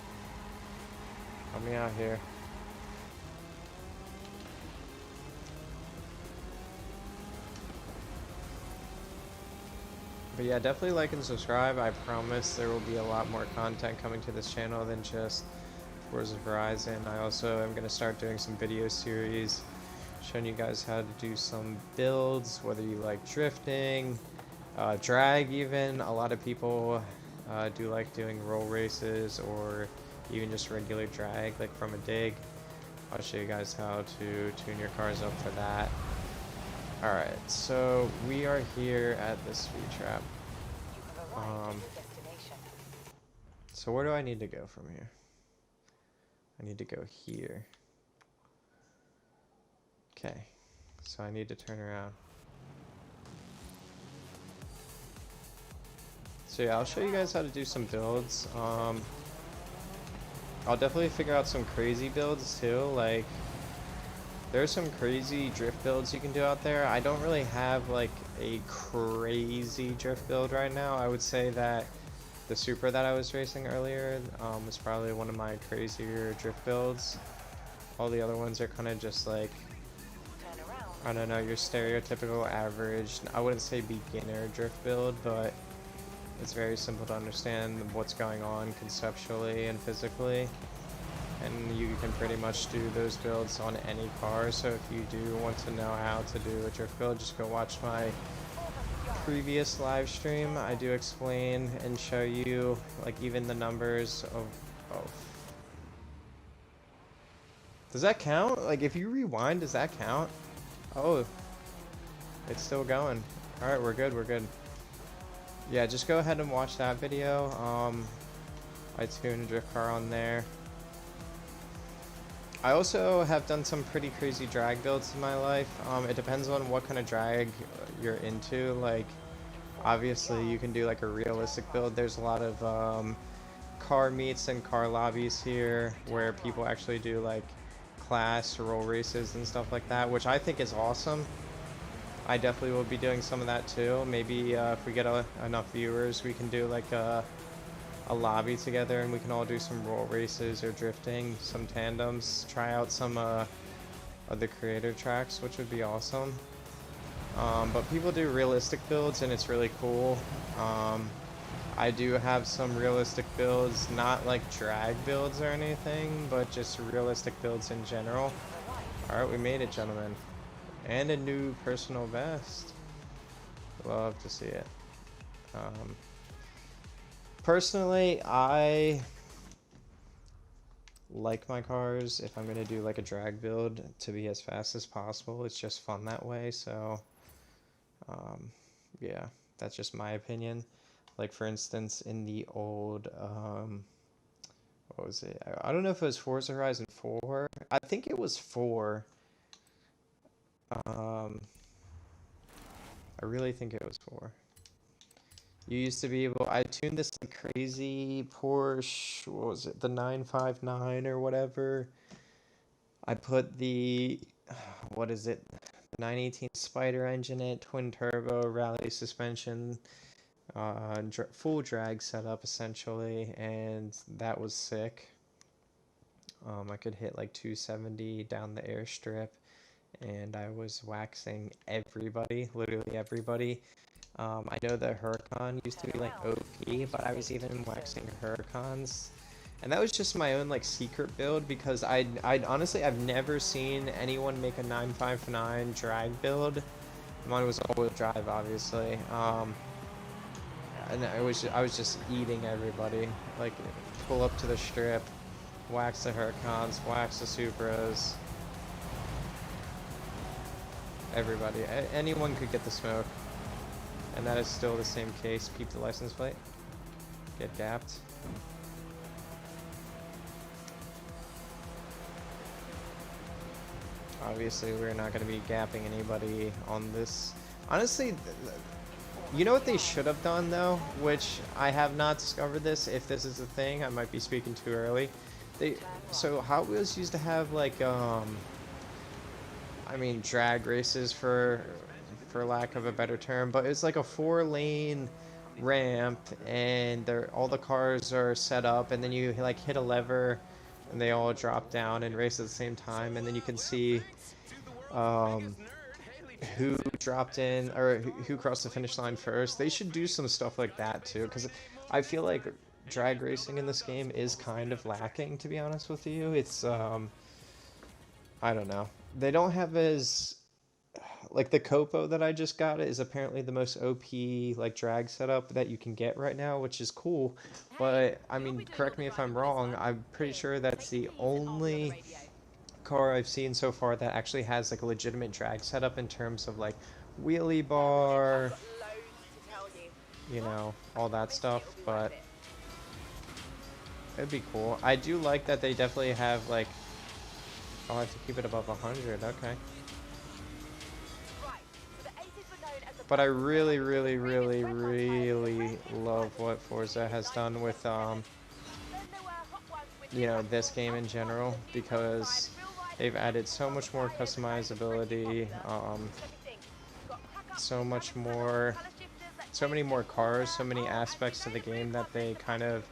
Help me out here. But yeah, definitely like and subscribe. I promise there will be a lot more content coming to this channel than just Forza Horizon. I also am going to start doing some video series showing you guys how to do some builds, whether you like drifting, drag even. A lot of people do like doing roll races or even just regular drag, like from a dig. I'll show you guys how to tune your cars up for that. Alright, so we are here at the speed trap. So where do I need to go from here? I need to go here. Okay, so I need to turn around. So yeah, I'll show you guys how to do some builds. I'll definitely figure out some crazy builds too, like there's some crazy drift builds you can do out there. I don't really have like a crazy drift build right now. I would say that the Supra that I was racing earlier was probably one of my crazier drift builds. All the other ones are kind of just like, I don't know, your stereotypical average, I wouldn't say beginner drift build, but it's very simple to understand what's going on conceptually and physically. And you can pretty much do those builds on any car, so if you do want to know how to do a drift build, just go watch my previous live stream. I do explain and show you like even the numbers of Does that count? Like if you rewind, does that count? Oh, it's still going. Alright, we're good, we're good. Yeah, just go ahead and watch that video. I tuned a drift car on there. I also have done some pretty crazy drag builds in my life. It depends on what kind of drag you're into. Like, obviously you can do like a realistic build. There's a lot of car meets and car lobbies here where people actually do like class roll races and stuff like that, which I think is awesome. I definitely will be doing some of that too. Maybe if we get enough viewers, we can do like a lobby together and we can all do some roll races or drifting, some tandems, try out some of the creator tracks, which would be awesome. But people do realistic builds and it's really cool. I do have some realistic builds, not like drag builds or anything, but just realistic builds in general. Alright, we made it, gentlemen. And a new personal best. Love to see it. Personally, I like my cars, if I'm going to do like a drag build, to be as fast as possible. It's just fun that way, so yeah, that's just my opinion. Like for instance, in the old, what was it? I don't know if it was Forza Horizon 4. I think it was 4. I really think it was 4. You used to be able, I tuned this like crazy Porsche, what was it, the 959 or whatever. I put the, what is it, the 918 Spider engine in it, twin turbo, rally suspension, full drag setup essentially, and that was sick. I could hit like 270 down the airstrip, and I was waxing everybody, literally everybody. I know the Huracan used to be like OP, but I was even waxing Huracans. And that was just my own like secret build because I'd honestly, I've never seen anyone make a 959 drag build. Mine was all-wheel drive, obviously. and I was just eating everybody. Like, pull up to the strip, wax the Huracans, wax the Supras. Everybody, anyone could get the smoke, and that is still the same case. Peep the license plate. Get gapped. Obviously, we're not going to be gapping anybody on this. Honestly, you know what they should have done, though? Which I have not discovered this. If this is a thing, I might be speaking too early. So Hot Wheels used to have, like, I mean, drag races for lack of a better term, but it's like a 4-lane ramp, and all the cars are set up, and then you, like, hit a lever, and they all drop down and race at the same time, and then you can see who dropped in or who crossed the finish line first. They should do some stuff like that too, because I feel like drag racing in this game is kind of lacking, to be honest with you. It's I don't know. They don't have as, like, the Copo that I just got is apparently the most OP, like, drag setup that you can get right now, which is cool. But I mean, correct me if I'm wrong, I'm pretty sure that's the only car I've seen so far that actually has, like, a legitimate drag setup in terms of, like, wheelie bar, you know, all that stuff. But it'd be cool. I do like that they definitely have, like, oh, I have to keep it above 100. Okay. But I really, really, really, really love what Forza has done with, you know, this game in general, because they've added so much more customizability, so much more, so many more cars, so many aspects to the game that they kind of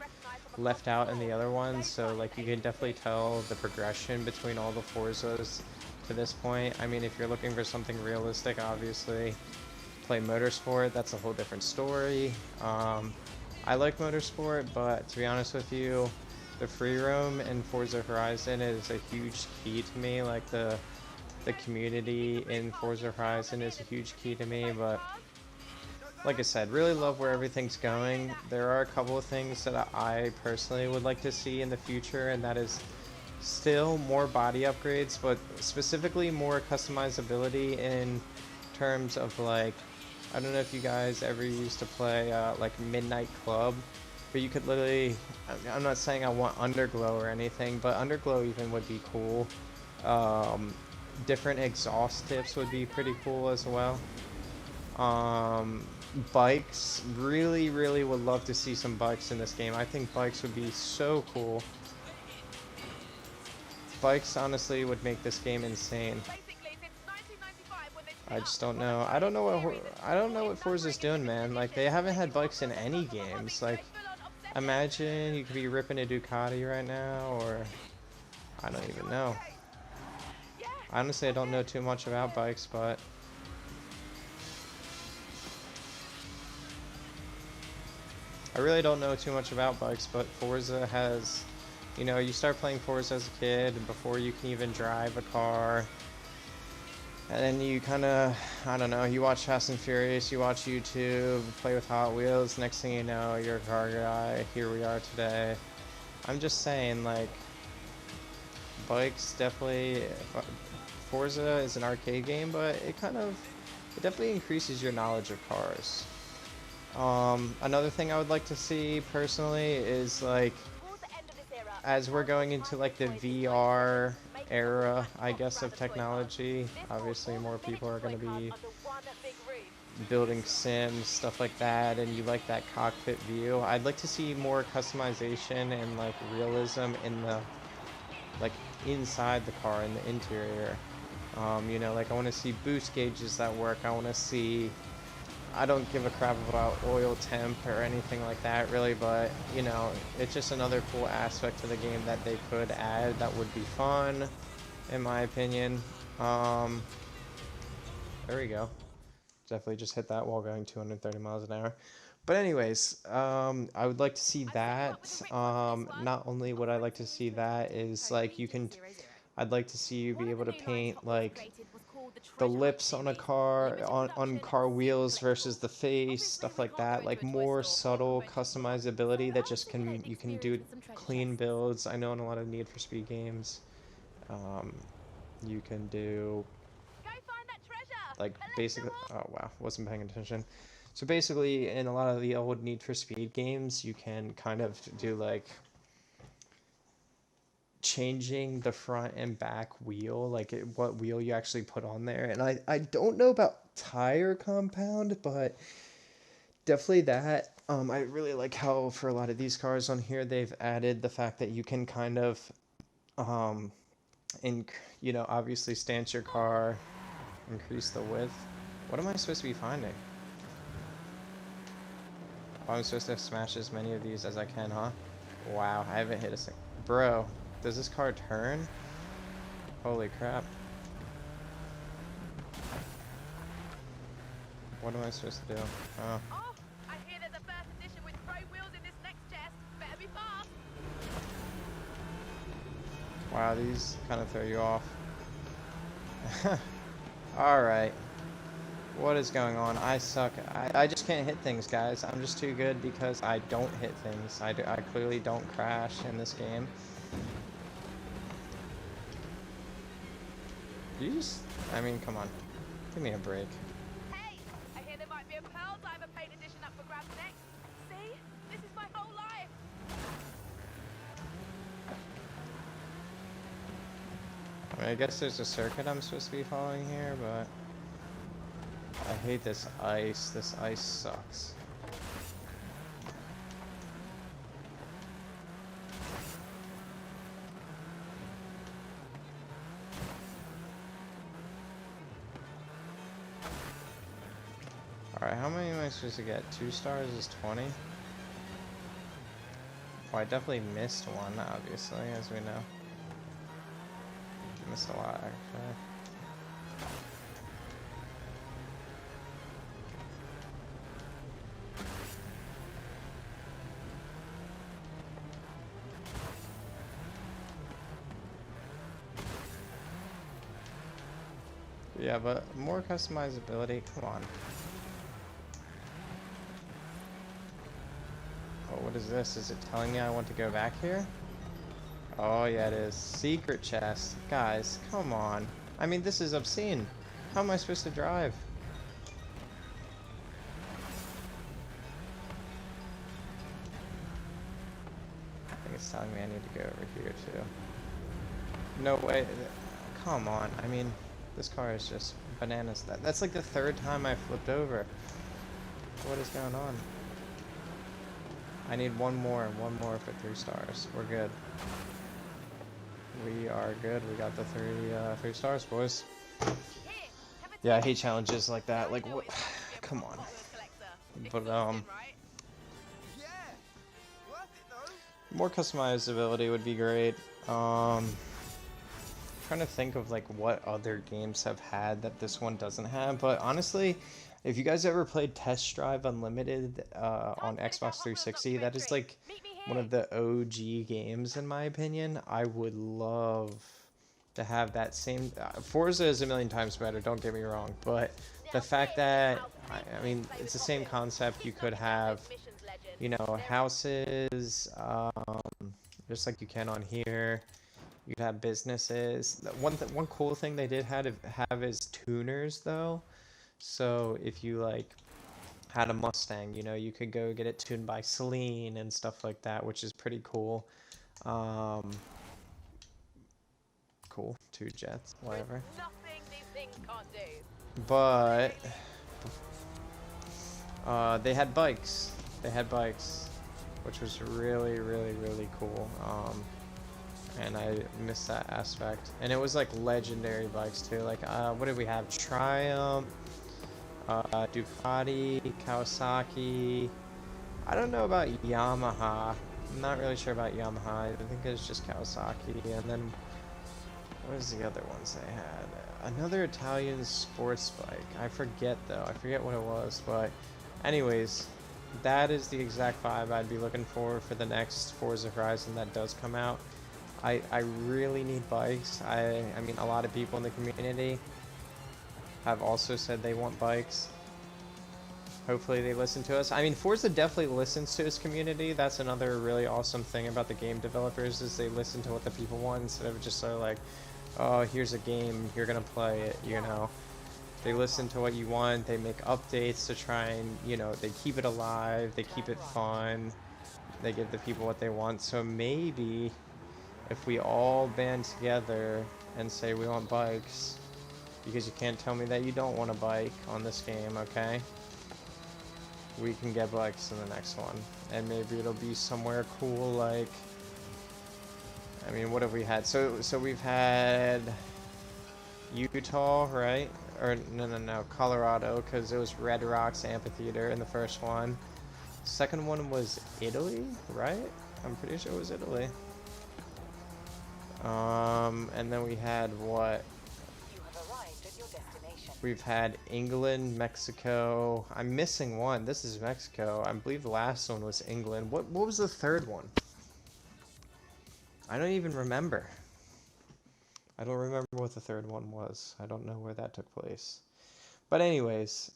left out in the other ones. So, like, you can definitely tell the progression between all the Forzas to this point. I mean, if you're looking for something realistic, obviously play Motorsport. That's a whole different story. I like Motorsport, but to be honest with you, the free roam in Forza Horizon is a huge key to me. Like, the community in Forza Horizon is a huge key to me. But like I said, really love where everything's going. There are a couple of things that I personally would like to see in the future, and that is still more body upgrades, but specifically more customizability in terms of, like, I don't know if you guys ever used to play like Midnight Club, but you could literally, I'm not saying I want Underglow or anything, but Underglow even would be cool. Different exhaust tips would be pretty cool as well. Bikes, really, really would love to see some bikes in this game. I think bikes would be so cool. Bikes honestly would make this game insane. I just don't know. I don't know what Forza's doing, man. Like, they haven't had bikes in any games. Like, imagine you could be ripping a Ducati right now, or I don't even know. Honestly, I don't know too much about bikes, but I really don't know too much about bikes, but Forza has, you know, you start playing Forza as a kid, and before you can even drive a car, and then you kind of, I don't know, you watch Fast and Furious, you watch YouTube, play with Hot Wheels, next thing you know, you're a car guy, here we are today. I'm just saying, like, bikes definitely, Forza is an arcade game, but it definitely increases your knowledge of cars. Another thing I would like to see personally is, like, as we're going into, like, the VR era, I guess, of technology, obviously more people are going to be building sims, stuff like that, and you like that cockpit view. I'd like to see more customization and, like, realism in the, like, inside the car, in the interior. You know, like, I want to see boost gauges that work. I want to see, I don't give a crap about oil temp or anything like that, really, but, you know, it's just another cool aspect to the game that they could add that would be fun, in my opinion. There we go. Definitely just hit that while going 230 miles an hour. But anyways, I would like to see that. Not only would I like to see that is, like, I'd like to see you be able to paint, like, the lips on a car, on car wheels versus the face, stuff like that. Like more subtle customizability that just you can do clean builds. I know in a lot of Need for Speed games, you can do like basically, oh wow, wasn't paying attention. So basically in a lot of the old Need for Speed games, you can kind of do like changing the front and back wheel, like what wheel you actually put on there. And I don't know about tire compound, but definitely that. I really like how for a lot of these cars on here, they've added the fact that you can kind of, um, obviously stance your car, increase the width. What am I supposed to be finding? Oh, I'm supposed to smash as many of these as I can, huh? Wow, I haven't hit a single. Bro, does this car turn? Holy crap. What am I supposed to do? Oh. Oh, I hear there's a first edition with pro wheels in this next chest. Better be fast. Wow, these kind of throw you off. Alright. What is going on? I suck. I just can't hit things, guys. I'm just too good because I don't hit things. I clearly don't crash in this game. You just... I mean, come on. Give me a break. Hey, I hear there might be a Pearl Diver paint edition up for grabs next. See? This is my whole life. I mean, I guess there's a circuit I'm supposed to be following here, but... I hate this ice. This ice sucks. Alright, how many am I supposed to get? 2 stars is 20? Oh, I definitely missed one, obviously, as we know. Missed a lot, actually. Yeah, but more customizability, come on. Oh, what is this? Is it telling me I want to go back here? Oh, yeah, it is. Secret chest. Guys, come on. I mean, this is obscene. How am I supposed to drive? I think it's telling me I need to go over here, too. No way. Come on. I mean... This car is just bananas. That's like the 3rd time I flipped over. What is going on? I need one more for 3 stars. We're good. We are good. We got the 3 stars, boys. Yeah, I hate challenges like that. Like, what? Come on. But, more customizability would be great. Trying to think of like what other games have had that this one doesn't have, but honestly, if you guys ever played Test Drive Unlimited on Xbox 360, that is like one of the OG games in my opinion. I would love to have that same... Forza is a million times better, don't get me wrong, but the fact that, I mean, it's the same concept. You could have, you know, houses, just like you can on here. You'd have businesses. One cool thing they did have is tuners though. So if you like had a Mustang, you know, you could go get it tuned by Celine and stuff like that, which is pretty cool. Cool. 2 jets, whatever. But they had bikes. Which was really, really, really cool. And I missed that aspect. And it was like legendary bikes too. Like, what did we have? Triumph, Ducati, Kawasaki. I don't know about Yamaha. I'm not really sure about Yamaha. I think it was just Kawasaki. And then, what was the other ones they had? Another Italian sports bike. I forget though. I forget what it was. But anyways, that is the exact vibe I'd be looking for the next Forza Horizon that does come out. I really need bikes. I mean, a lot of people in the community have also said they want bikes. Hopefully they listen to us. I mean, Forza definitely listens to its community. That's another really awesome thing about the game developers, is they listen to what the people want instead of just sort of like, oh, here's a game, you're gonna play it, you know. They listen to what you want, they make updates to try and, you know, they keep it alive, they keep it fun, they give the people what they want. So maybe if we all band together and say we want bikes, because you can't tell me that you don't want a bike on this game, okay? We can get bikes in the next one. And maybe it'll be somewhere cool like, I mean, what have we had? So we've had Utah, right? Or no, Colorado, because it was Red Rocks Amphitheater in the first one. Second one was Italy, right? I'm pretty sure it was Italy. And then we had what? You have arrived at your destination. We've had England, Mexico. I'm missing one. This is Mexico. I believe the last one was England. What was the third one? I don't even remember. I don't remember what the third one was. I don't know where that took place. But anyways,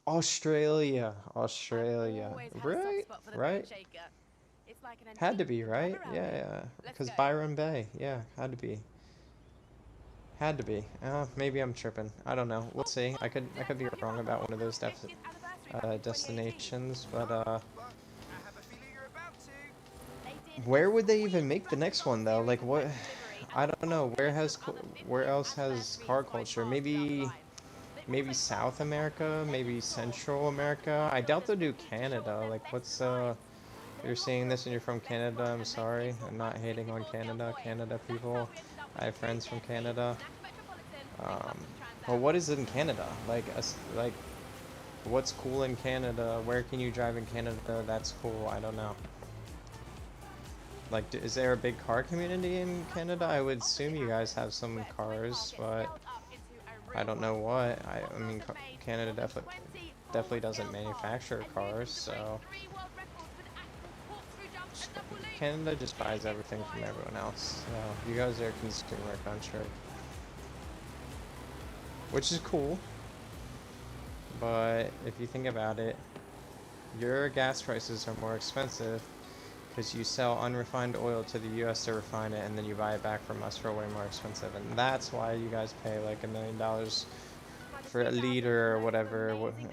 Australia, right? Right? Had to be, right? Yeah. Because Byron Bay, yeah, had to be. Had to be. Maybe I'm tripping. I don't know. We'll see. I could be wrong about one of those destinations, but where would they even make the next one though? Like what? I don't know. Where else has car culture? Maybe South America, maybe Central America. I doubt they'll do Canada. Like what's if you're seeing this and you're from Canada, I'm sorry. I'm not hating on Canada people. I have friends from Canada. But what is in Canada? Like what's cool in Canada? Where can you drive in Canada that's cool? I don't know. Like, is there a big car community in Canada? I would assume you guys have some cars, but I don't know what. I mean, Canada definitely doesn't manufacture cars, so Canada just buys everything from everyone else. So you guys are a consumer country, which is cool. But if you think about it, your gas prices are more expensive because you sell unrefined oil to the US to refine it, and then you buy it back from us for way more expensive. And that's why you guys pay like $1 million for a liter or whatever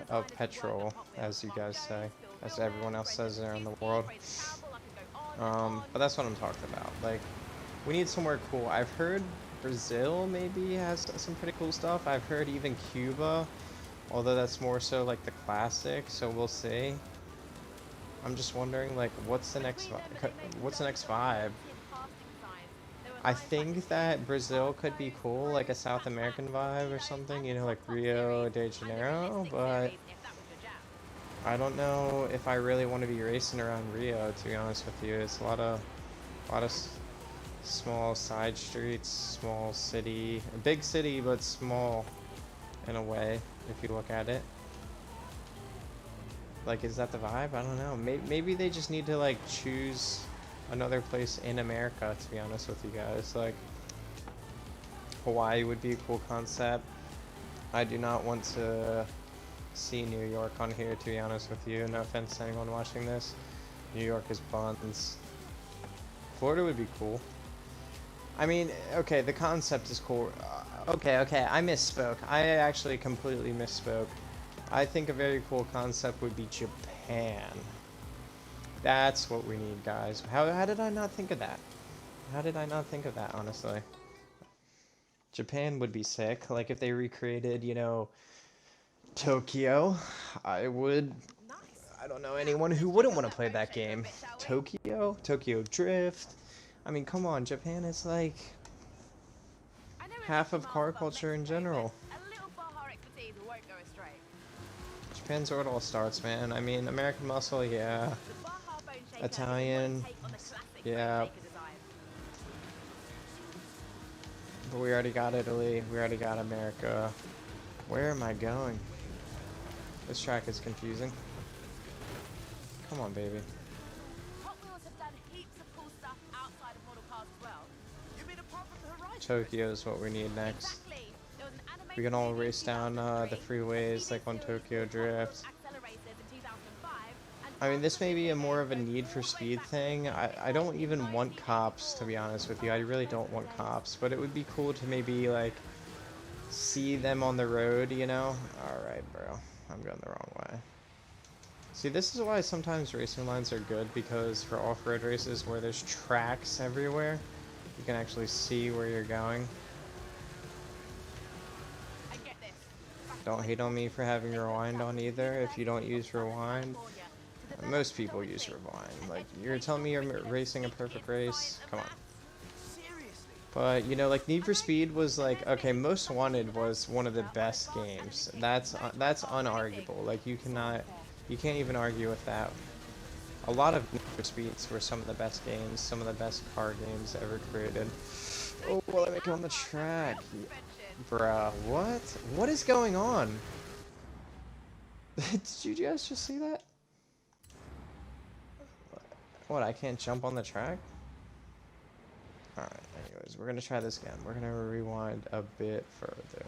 of petrol, as you guys say, as everyone else says around the world. But that's what I'm talking about. Like, we need somewhere cool. I've heard Brazil maybe has some pretty cool stuff. I've heard even Cuba, although that's more so like the classic, so we'll see. I'm just wondering, like, what's the next vibe? I think that Brazil could be cool, like a South American vibe or something, you know, like Rio de Janeiro, but I don't know if I really want to be racing around Rio, to be honest with you. It's a lot of small side streets, small city, a big city, but small in a way, if you look at it. Like, is that the vibe? I don't know. Maybe they just need to, like, choose another place in America, to be honest with you guys. Like, Hawaii would be a cool concept. I do not want to see New York on here, to be honest with you. No offense to anyone watching this. New York is buns. Florida would be cool. I mean, okay, the concept is cool. Okay, I misspoke. I actually completely misspoke. I think a very cool concept would be Japan. That's what we need, guys. How did I not think of that? How did I not think of that, honestly? Japan would be sick. Like, if they recreated, you know, Tokyo, I don't know anyone who wouldn't want to play that game. Tokyo Drift. I mean, come on, Japan is like half of car culture in general. Japan's where it all starts, man. I mean, American Muscle, yeah. Italian, yeah. But we already got Italy, we already got America. Where am I going? This track is confusing. Come on, baby. Tokyo is what we need next. We can all race down the freeways like on Tokyo Drift. I mean, this may be a more of a Need for Speed thing. I don't even want cops, to be honest with you. I really don't want cops, but it would be cool to maybe, like, see them on the road, you know? Alright, bro. I'm going the wrong way. See, this is why sometimes racing lines are good, because for off-road races where there's tracks everywhere, you can actually see where you're going. Don't hate on me for having rewind on either. If you don't use rewind, most people use rewind. Like, you're telling me you're racing a perfect race? Come on. But, you know, like, Need for Speed was like, okay, Most Wanted was one of the best games. That's unarguable. Like, you can't even argue with that. A lot of Need for Speeds were some of the best games, some of the best car games ever created. Oh, well, I make it on the track. Bruh, what? What is going on? Did you guys just see that? What, I can't jump on the track? Alright, anyways, we're gonna try this again. We're gonna rewind a bit further.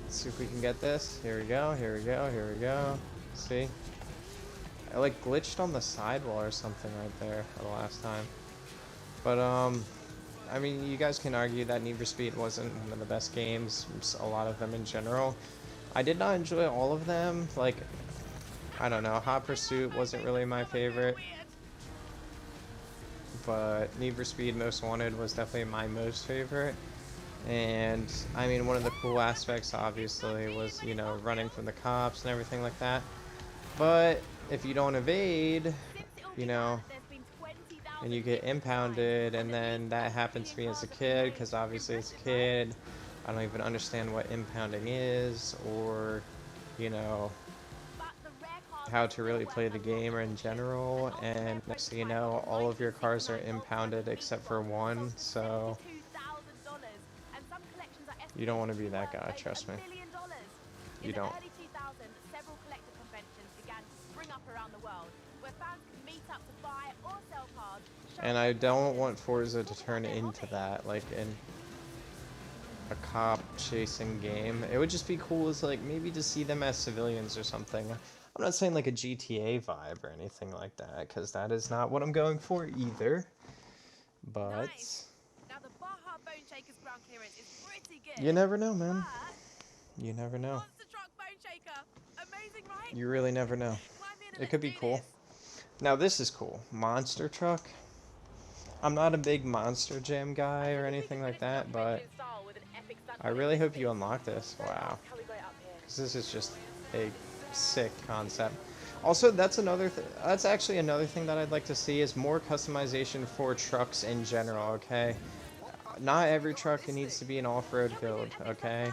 Let's see if we can get this. Here we go, here we go, here we go. See? I like glitched on the sidewall or something right there the last time. But, I mean, you guys can argue that Need for Speed wasn't one of the best games, a lot of them in general. I did not enjoy all of them. Like, I don't know, Hot Pursuit wasn't really my favorite. But Need for Speed Most Wanted was definitely my most favorite. And, I mean, one of the cool aspects, obviously, was, you know, running from the cops and everything like that. But, if you don't evade, you know, and you get impounded, and then that happened to me as a kid, because obviously as a kid, I don't even understand what impounding is, or, you know, how to really play the game or in general, and next thing you know, all of your cars are impounded except for one, so you don't want to be that guy, trust me. You don't. And I don't want Forza to turn into that, like in a cop chasing game. It would just be cool as like maybe to see them as civilians or something. I'm not saying like a GTA vibe or anything like that, because that is not what I'm going for either. But you never know, man. You never know. You really never know. It could be cool. Now this is cool. Monster truck. I'm not a big Monster Jam guy or anything like that, but I really hope you unlock this. Wow. Because this is just a sick concept. Also, that's actually another thing that I'd like to see is more customization for trucks in general, okay? Not every truck needs to be an off-road build, okay?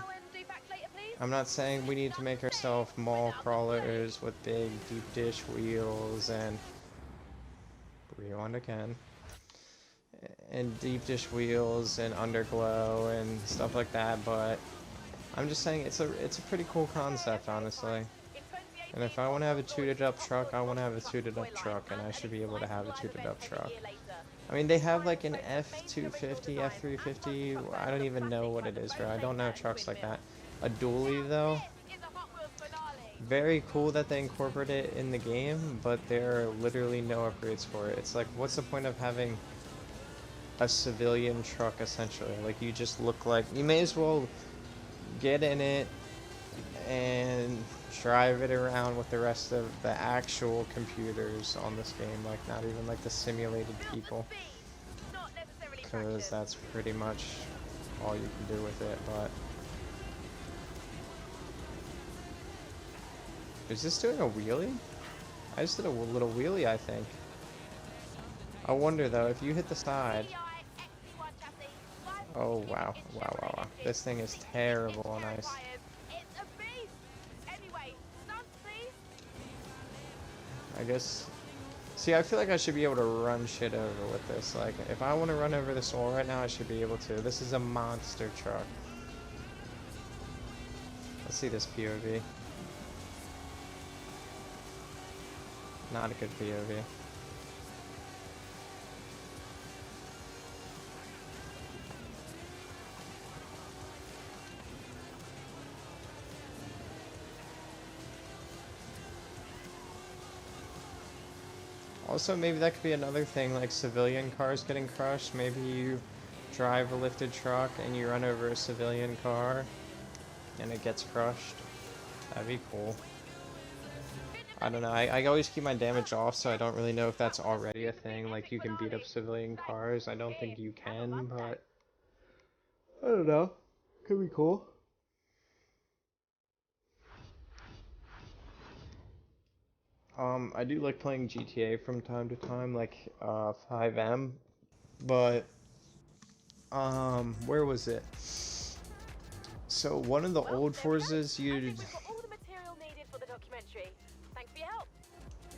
I'm not saying we need to make ourselves mall crawlers with big deep dish wheels and rewind again. And deep dish wheels and underglow and stuff like that, but I'm just saying it's a pretty cool concept, honestly. And if I want to have a tooted up truck, I want to have a tooted up truck, and I should be able to have a tooted up truck. I mean, they have like an F250, F350, I don't even know what it is, bro. I don't know trucks like that. A dually, though. Very cool that they incorporate it in the game, but there are literally no upgrades for it. It's like, what's the point of having a civilian truck, essentially? Like, you just look like, you may as well get in it and drive it around with the rest of the actual computers on this game, like not even like the simulated people, because that's pretty much all you can do with it. But is this doing a wheelie? I just did a little wheelie, I think. I wonder though, if you hit the side. Oh wow, wow, wow, wow. This thing is terrible on ice. I guess. See, I feel like I should be able to run shit over with this. Like, if I want to run over this wall right now, I should be able to. This is a monster truck. Let's see this POV. Not a good POV. Also, maybe that could be another thing, like civilian cars getting crushed. Maybe you drive a lifted truck and you run over a civilian car and it gets crushed. That'd be cool. I don't know, I always keep my damage off, so I don't really know if that's already a thing. Like, you can beat up civilian cars. I don't think you can, but I don't know. Could be cool. I do like playing GTA from time to time, like 5M, but where was it? So one of the Well, old there we go. Forzas I you'd. think we've got all the material needed for the documentary. Thanks for your help.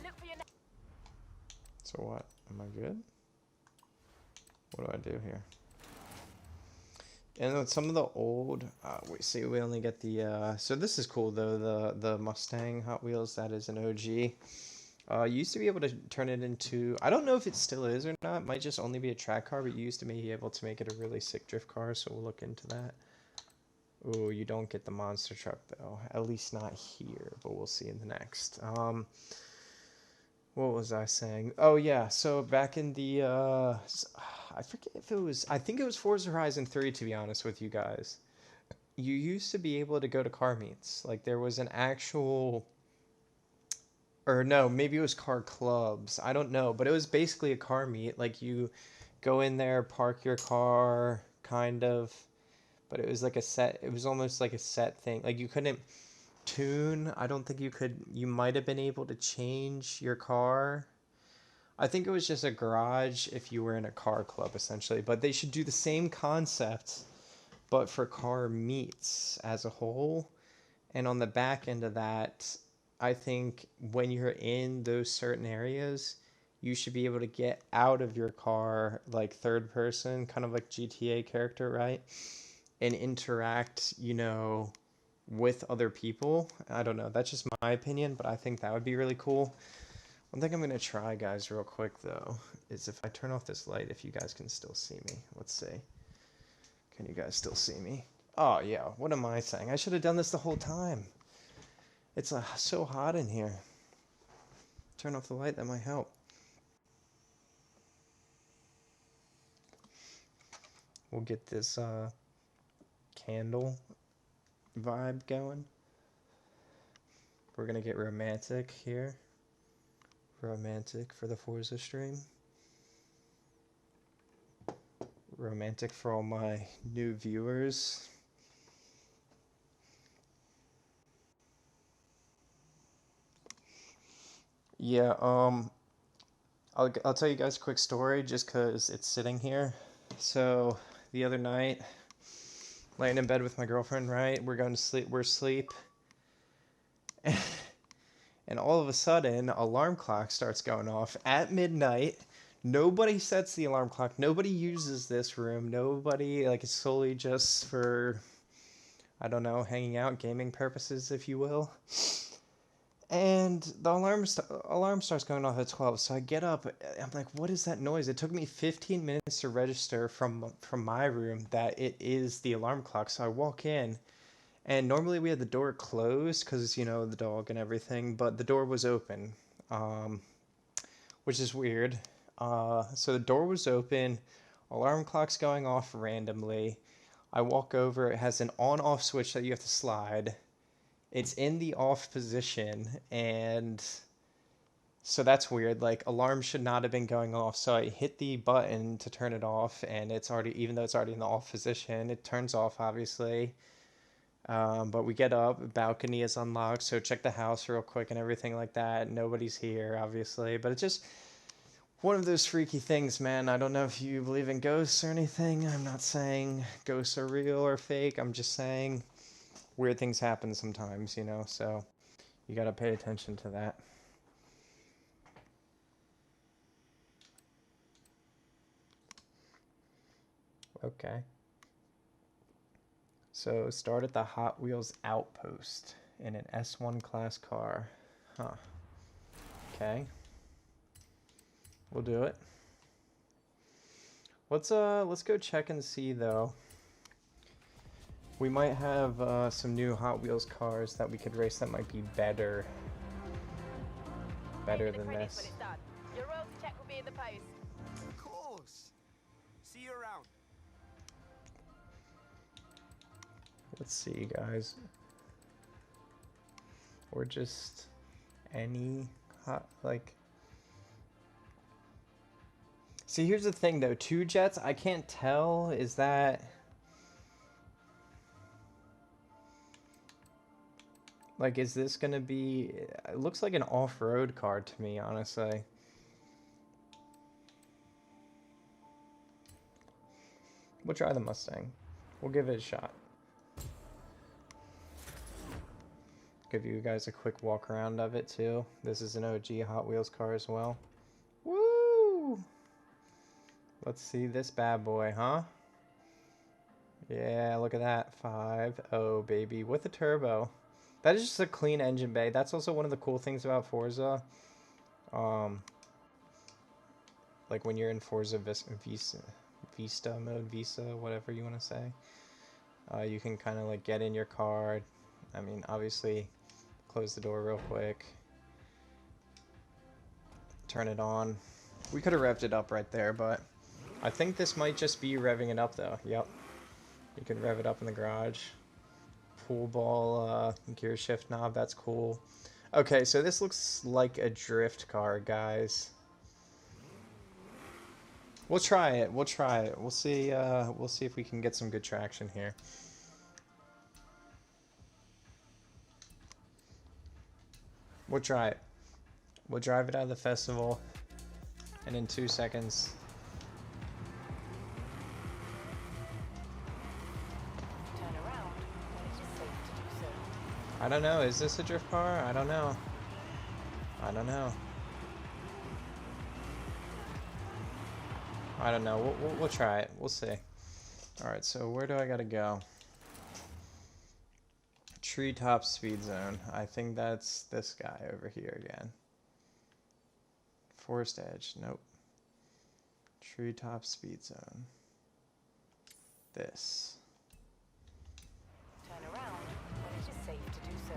Look for your next. So what? Am I good? What do I do here? And then some of the old, we see we only get the, so this is cool though, the Mustang Hot Wheels, that is an OG. You used to be able to turn it into, I don't know if it still is or not, it might just only be a track car, but you used to be able to make it a really sick drift car, so we'll look into that. Ooh, you don't get the monster truck though, at least not here, but we'll see in the next. What was I saying? Oh yeah, so back in the I forget if it was, I think it was Forza Horizon 3 to be honest with you guys. You used to be able to go to car meets. Like there was an actual, or no, maybe it was car clubs. I don't know, but it was basically a car meet. Like you go in there, park your car, kind of, but it was like a set, it was almost like a set thing. Like you couldn't tune. I don't think you could, you might have been able to change your car. I think it was just a garage if you were in a car club essentially, but they should do the same concept but for car meets as a whole. And on the back end of that, I think when you're in those certain areas, you should be able to get out of your car like third person, kind of like GTA character, right? And interact, you know, with other people. I don't know, that's just my opinion, but I think that would be really cool. One thing I'm going to try, guys, real quick, though, is if I turn off this light, if you guys can still see me. Let's see. Can you guys still see me? Oh, yeah. What am I saying? I should have done this the whole time. It's so hot in here. Turn off the light. That might help. We'll get this candle vibe going. We're going to get romantic here. Romantic for the Forza stream. Romantic for all my new viewers. Yeah, I'll tell you guys a quick story just because it's sitting here. So the other night, laying in bed with my girlfriend, right? We're going to sleep. We're asleep. And all of a sudden, alarm clock starts going off at midnight. Nobody sets the alarm clock. Nobody uses this room. Nobody, like, it's solely just for, I don't know, hanging out, gaming purposes, if you will. And the alarm starts going off at 12, so I get up. I'm like, what is that noise? It took me 15 minutes to register from my room that it is the alarm clock. So I walk in, and normally we had the door closed because, you know, the dog and everything, but the door was open, which is weird. So the door was open, alarm clock's going off randomly. I walk over, it has an on-off switch that you have to slide. It's in the off position, and so that's weird. Like, alarm should not have been going off. So I hit the button to turn it off, and it's already, even though it's already in the off position, it turns off, obviously. But we get up, balcony is unlocked, so check the house real quick and everything like that. Nobody's here, obviously, but it's just one of those freaky things, man. I don't know if you believe in ghosts or anything. I'm not saying ghosts are real or fake. I'm just saying weird things happen sometimes, you know, so you gotta pay attention to that. Okay. So start at the Hot Wheels outpost in an S1 class car. Huh. Okay. We'll do it. Let's go check and see though. We might have some new Hot Wheels cars that we could race that might be better than this. Your royalties me in the post. Of course. See you around. Let's see, guys. Or just any hot, like... See, here's the thing, though. 2 jets, I can't tell. Is that... Like, is this gonna be... It looks like an off-road car to me, honestly. We'll try the Mustang. We'll give it a shot. Give you guys a quick walk around of it, too. This is an OG Hot Wheels car as well. Woo! Let's see this bad boy, huh? Yeah, look at that. 5.0, baby, with a turbo. That is just a clean engine bay. That's also one of the cool things about Forza. Like when you're in Forza Vista mode, Visa, whatever you want to say. You can kind of like get in your car. I mean, obviously, close the door real quick. Turn it on. We could have revved it up right there, but I think this might just be revving it up though. Yep. You can rev it up in the garage. Pool ball gear shift knob, that's cool. Okay, so this looks like a drift car, guys. We'll try it. We'll try it. We'll see if we can get some good traction here. We'll try it. We'll drive it out of the festival, and in 2 seconds. Turn around when it is safe to do so. I don't know. Is this a drift car? I don't know. I don't know. I don't know. We'll try it. We'll see. All right. So where do I gotta go? Treetop speed zone. I think that's this guy over here again. Forest edge. Nope. Treetop speed zone. This. Turn around when it is safe to do so.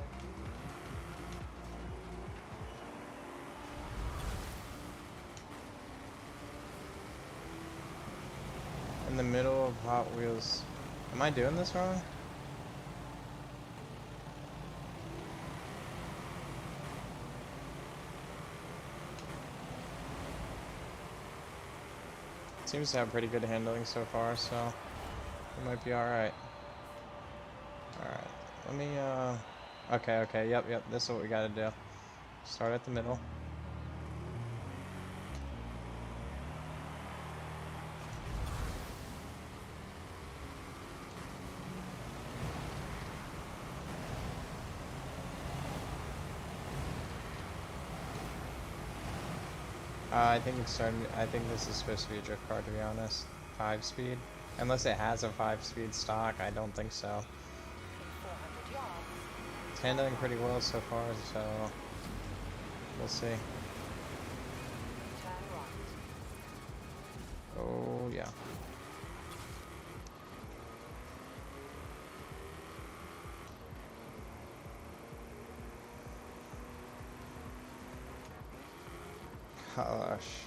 In the middle of Hot Wheels. Am I doing this wrong? Seems to have pretty good handling so far, so it might be alright. Alright, let me, okay, yep, this is what we gotta do. Start at the middle. I think it's starting. I think this is supposed to be a drift car, to be honest. 5-speed, unless it has a 5-speed stock. I don't think so. 400 yards. It's handling pretty well so far, so we'll see. Turn right. Oh yeah. Gosh.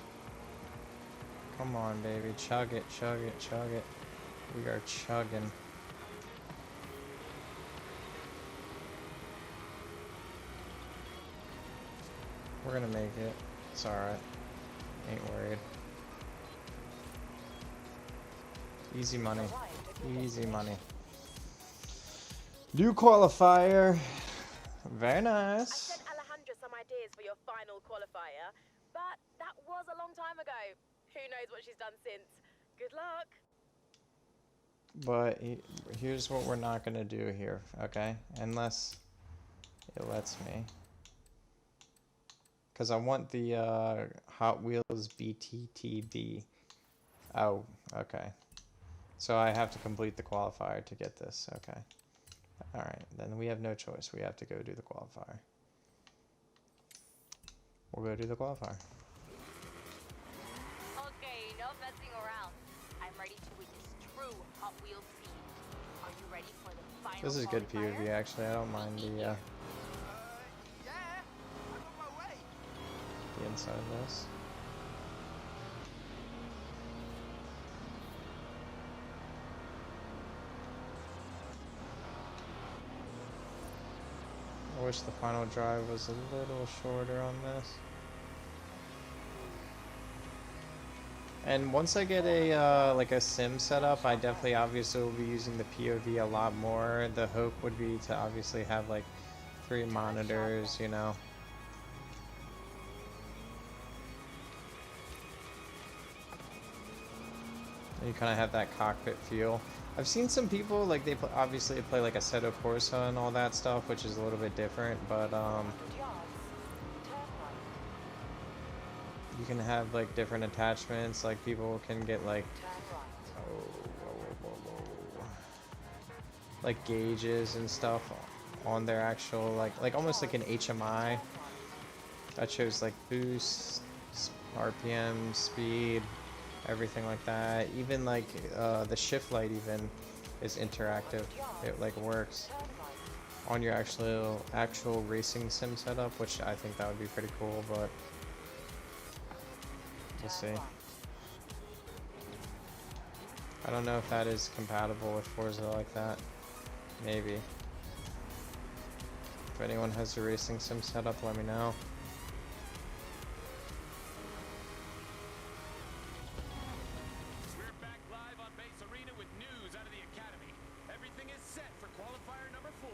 Come on, baby. Chug it, chug it, chug it. We are chugging. We're gonna make it. It's alright. Ain't worried. Easy money. Easy money. New qualifier. Very I nice. sent Alejandra some ideas for your final qualifier, but that was a long time ago. Who knows what she's done since? Good luck. But here's what we're not gonna do here, okay? Unless it lets me. Because I want the Hot Wheels BTTB. Oh, okay. So I have to complete the qualifier to get this, okay. Alright, then we have no choice. We have to go do the qualifier. We'll go do the qualifier. Okay, no messing around. I'm ready to witness true Hot Wheels speed. Are you ready for the final This is good qualifier? POV, actually. I don't mind the Yeah, I'm on my way. inside of this. wish the final drive was a little shorter on this. And once I get a like a sim set up, I definitely obviously will be using the POV a lot more. The hope would be to obviously have like 3 monitors, you know. And you kind of have that cockpit feel. I've seen some people like they obviously play like Assetto Corsa and all that stuff, which is a little bit different, but 100 yards. Turn right. you can have like different attachments. Like people can get like Turn right. like gauges and stuff on their actual like almost like an HMI that shows like boost, RPM, speed, everything like that. Even like the shift light even is interactive. It like works Turn right. on your actual racing sim setup, which I think that would be pretty cool, but we'll see. Turn right. I don't know if that is compatible with Forza like that. Maybe. If anyone has a racing sim setup, let me know. We're back live on Base Arena with news out of the Academy. Everything is set for qualifier number 4.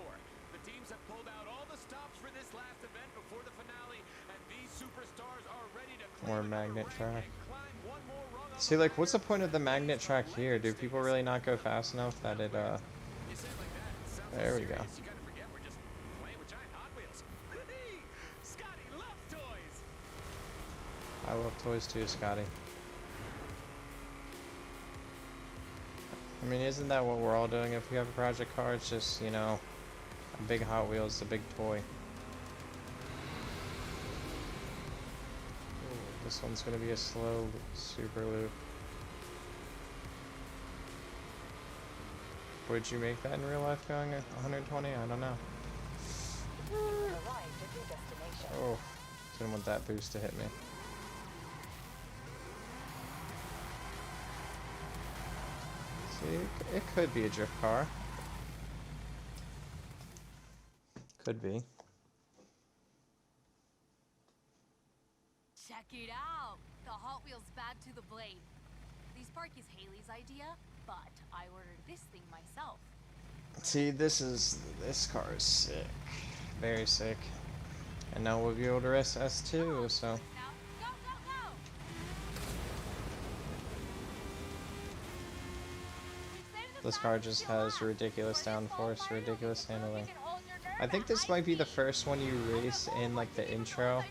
The teams have pulled out all the stops for this last event before the finale, and these superstars are ready to Or claim another magnet rank track. and climb one more rung up See, the like, what's the point of the magnet track here? Do people really not go fast enough that it, You say it like that, it sounds there we go. serious. You kind of forget we're just playing with giant Hot Wheels. Scotty loves toys. I love toys too, Scotty. I mean, isn't that what we're all doing if we have a project car? It's just, you know, a big Hot Wheels, a big toy. Ooh, this one's gonna be a slow super loop. Would you make that in real life going at 120? I don't know. Arrived at your destination. Oh, didn't want that boost to hit me. See, it could be a drift car. Could be. Check it out! The Hot Wheels bad to the blade. This park is Haley's idea, but I ordered this thing myself. See, this car is sick. Very sick. And now we'll be able to race S2, so. Now, go, go, go! This car just has ridiculous downforce, ridiculous handling. I think this might be the first one you race in like the intro.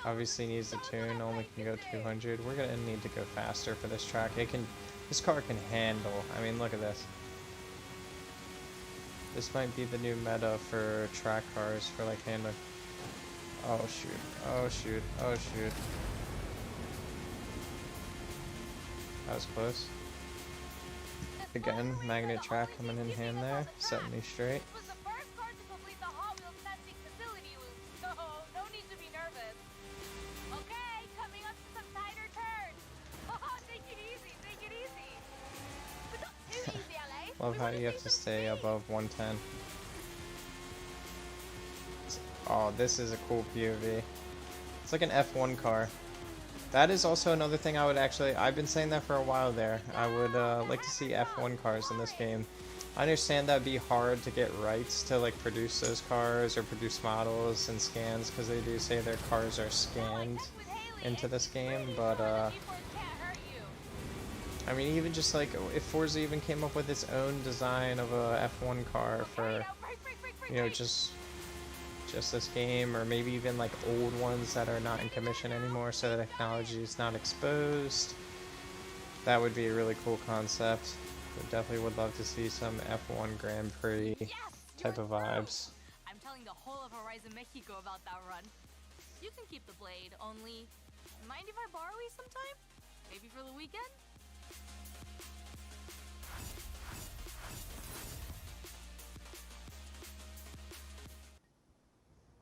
Obviously needs a tune, only can go 200. We're gonna need to go faster for this track. This car can handle. I mean, look at this. This might be the new meta for track cars for like handling. Oh shoot, oh shoot, oh shoot. That was close. Again, magnet track coming in hand there, setting me straight. This was the first car to complete the Hot Wheels testing facility loop, so no need to be nervous. Okay, coming up to some tighter turns. Take it easy, take it easy. But not too easy, LA. Love how you have to stay above 110. Oh, this is a cool POV. It's like an F1 car. That is also another thing I would I've been saying that for a while there. I would like to see F1 cars in this game. I understand that'd be hard to get rights to like produce those cars or produce models and scans, because they do say their cars are scanned into this game, but I mean, even just like if Forza even came up with its own design of a F1 car for, you know, just this game, or maybe even like old ones that are not in commission anymore, so the technology is not exposed. That would be a really cool concept. Definitely would love to see some F1 Grand Prix type of vibes. I'm telling the whole of Horizon Mexico about that run. You can keep the blade, only mind if I borrow you sometime? Maybe for the weekend?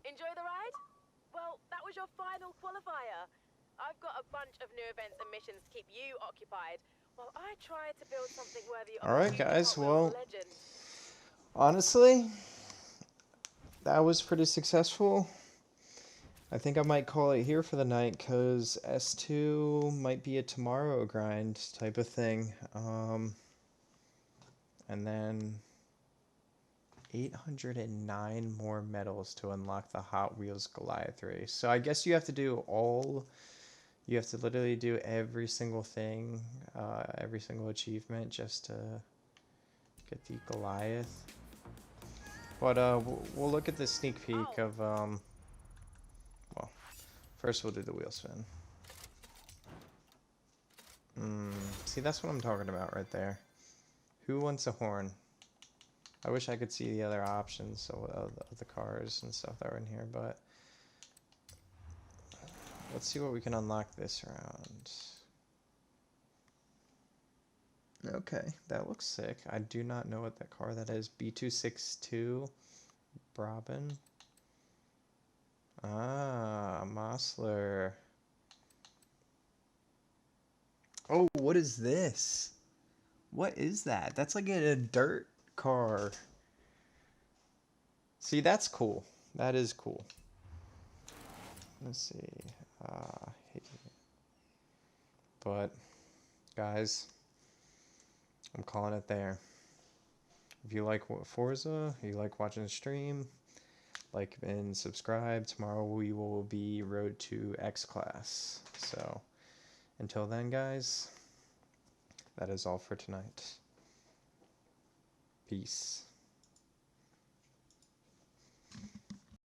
Enjoy the ride? Well, that was your final qualifier. I've got a bunch of new events and missions to keep you occupied while I try to build something worthy of Alright a guys, Hot Wheels well, legend. honestly, that was pretty successful. I think I might call it here for the night, because S2 might be a tomorrow grind type of thing. And then 809 more medals to unlock the Hot Wheels Goliath race. So I guess you have to do you have to literally do every single thing, every single achievement just to get the Goliath. But we'll look at the sneak peek of, well, first we'll do the wheel spin. See, that's what I'm talking about right there. Who wants a horn? I wish I could see the other options of the cars and stuff that are in here, but let's see what we can unlock this round. Okay, that looks sick. I do not know what that car that is. B262 Brabin. Ah, Mosler. Oh, what is this? What is that? That's like a dirt car. See, that's cool. That is cool. Let's see. But, guys, I'm calling it there. If you like Forza, you like watching the stream, like and subscribe. Tomorrow we will be Road to X Class. So, until then, guys, that is all for tonight. Peace.